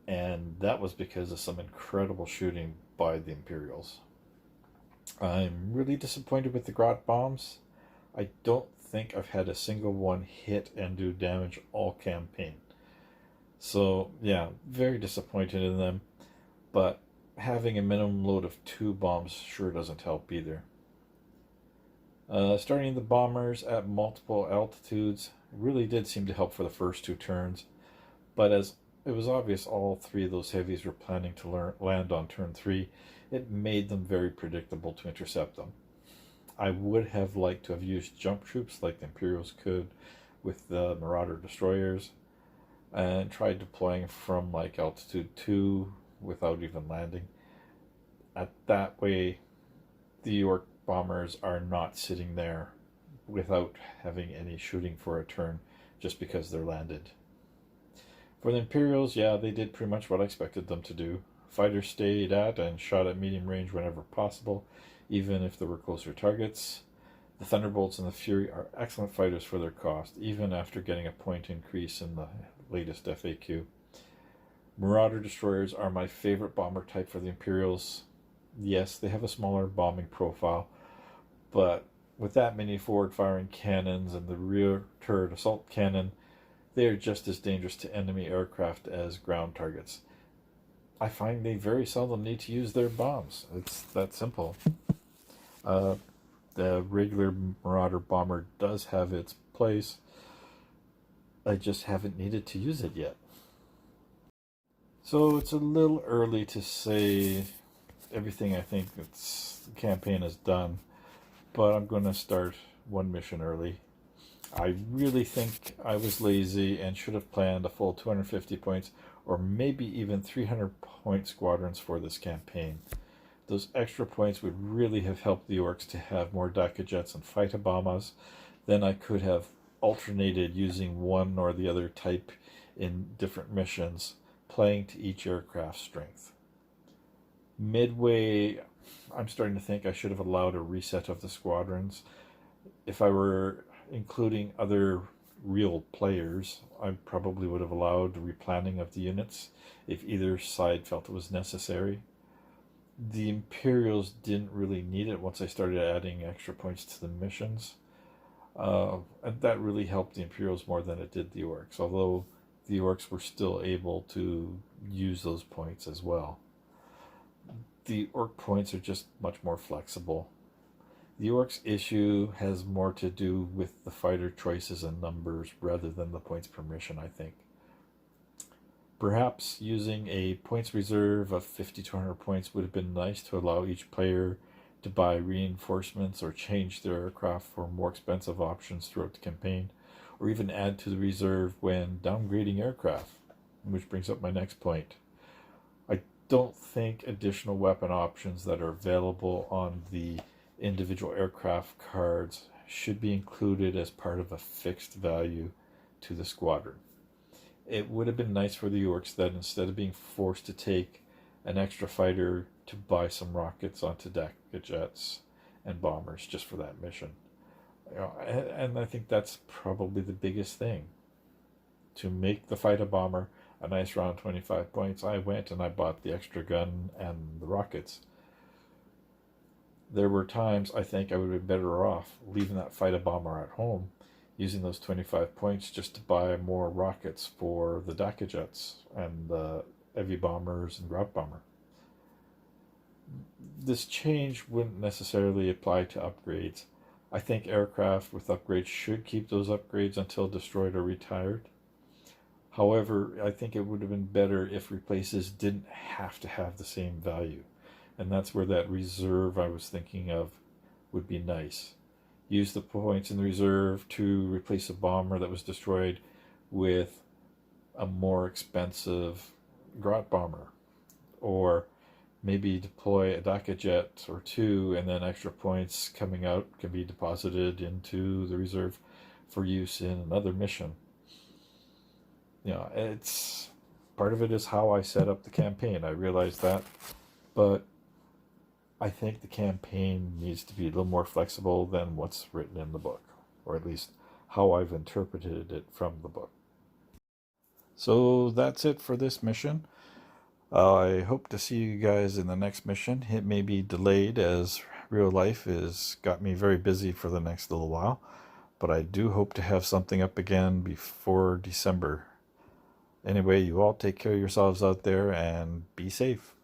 and that was because of some incredible shooting by the Imperials. I'm really disappointed with the Grot bombs. I don't think I've had a single one hit and do damage all campaign. So, yeah, very disappointed in them, but having a minimum load of 2 bombs sure doesn't help either. Starting the bombers at multiple altitudes really did seem to help for the first 2 turns, but as it was obvious all 3 of those heavies were planning to land on turn 3, it made them very predictable to intercept them. I would have liked to have used jump troops like the Imperials could with the Marauder destroyers, and tried deploying from like altitude 2 without even landing. At that way, the York bombers are not sitting there without having any shooting for a turn just because they're landed. For the Imperials, yeah, they did pretty much what I expected them to do. Fighters stayed at and shot at medium range whenever possible, even if there were closer targets. The Thunderbolts and the Fury are excellent fighters for their cost, even after getting a point increase in the latest FAQ. Marauder destroyers are my favorite bomber type for the Imperials. Yes, they have a smaller bombing profile, but with that many forward-firing cannons and the rear turret assault cannon, they are just as dangerous to enemy aircraft as ground targets. I find they very seldom need to use their bombs. It's that simple. The regular Marauder bomber does have its place. I just haven't needed to use it yet. So it's a little early to say everything I think the campaign is done, but I'm going to start 1 mission early. I really think I was lazy and should have planned a full 250 points or maybe even 300 point squadrons for this campaign. Those extra points would really have helped the Orcs to have more Daka Jets and fighter bombers. Then I could have alternated using one or the other type in different missions, playing to each aircraft's strength. Midway, I'm starting to think I should have allowed a reset of the squadrons. If I were including other real players, I probably would have allowed replanning of the units if either side felt it was necessary. The Imperials didn't really need it once I started adding extra points to the missions. And that really helped the Imperials more than it did the Orcs, although the Orcs were still able to use those points as well. The Orc points are just much more flexible. The Orcs issue has more to do with the fighter choices and numbers rather than the points per mission, I think. Perhaps using a points reserve of 50 to 100 points would have been nice to allow each player to buy reinforcements or change their aircraft for more expensive options throughout the campaign, or even add to the reserve when downgrading aircraft, which brings up my next point. I don't think additional weapon options that are available on the individual aircraft cards should be included as part of a fixed value to the squadron. It would have been nice for the Orcs that instead of being forced to take an extra fighter to buy some rockets onto jets and bombers just for that mission. And I think that's probably the biggest thing. To make the fighter bomber a nice round 25 points, I went and I bought the extra gun and the rockets. There were times I think I would have been better off leaving that fighter bomber at home, using those 25 points just to buy more rockets for the Daka jets and the heavy bombers and ground bomber. This change wouldn't necessarily apply to upgrades. I think aircraft with upgrades should keep those upgrades until destroyed or retired. However, I think it would have been better if replaces didn't have to have the same value. And that's where that reserve I was thinking of would be nice. Use the points in the reserve to replace a bomber that was destroyed with a more expensive Grot bomber, or maybe deploy a Daka jet or two, and then extra points coming out can be deposited into the reserve for use in another mission. It's part of it is how I set up the campaign. I realize that, but I think the campaign needs to be a little more flexible than what's written in the book, or at least how I've interpreted it from the book. So that's it for this mission. I hope to see you guys in the next mission. It may be delayed as real life has got me very busy for the next little while, but I do hope to have something up again before December. Anyway, you all take care of yourselves out there and be safe.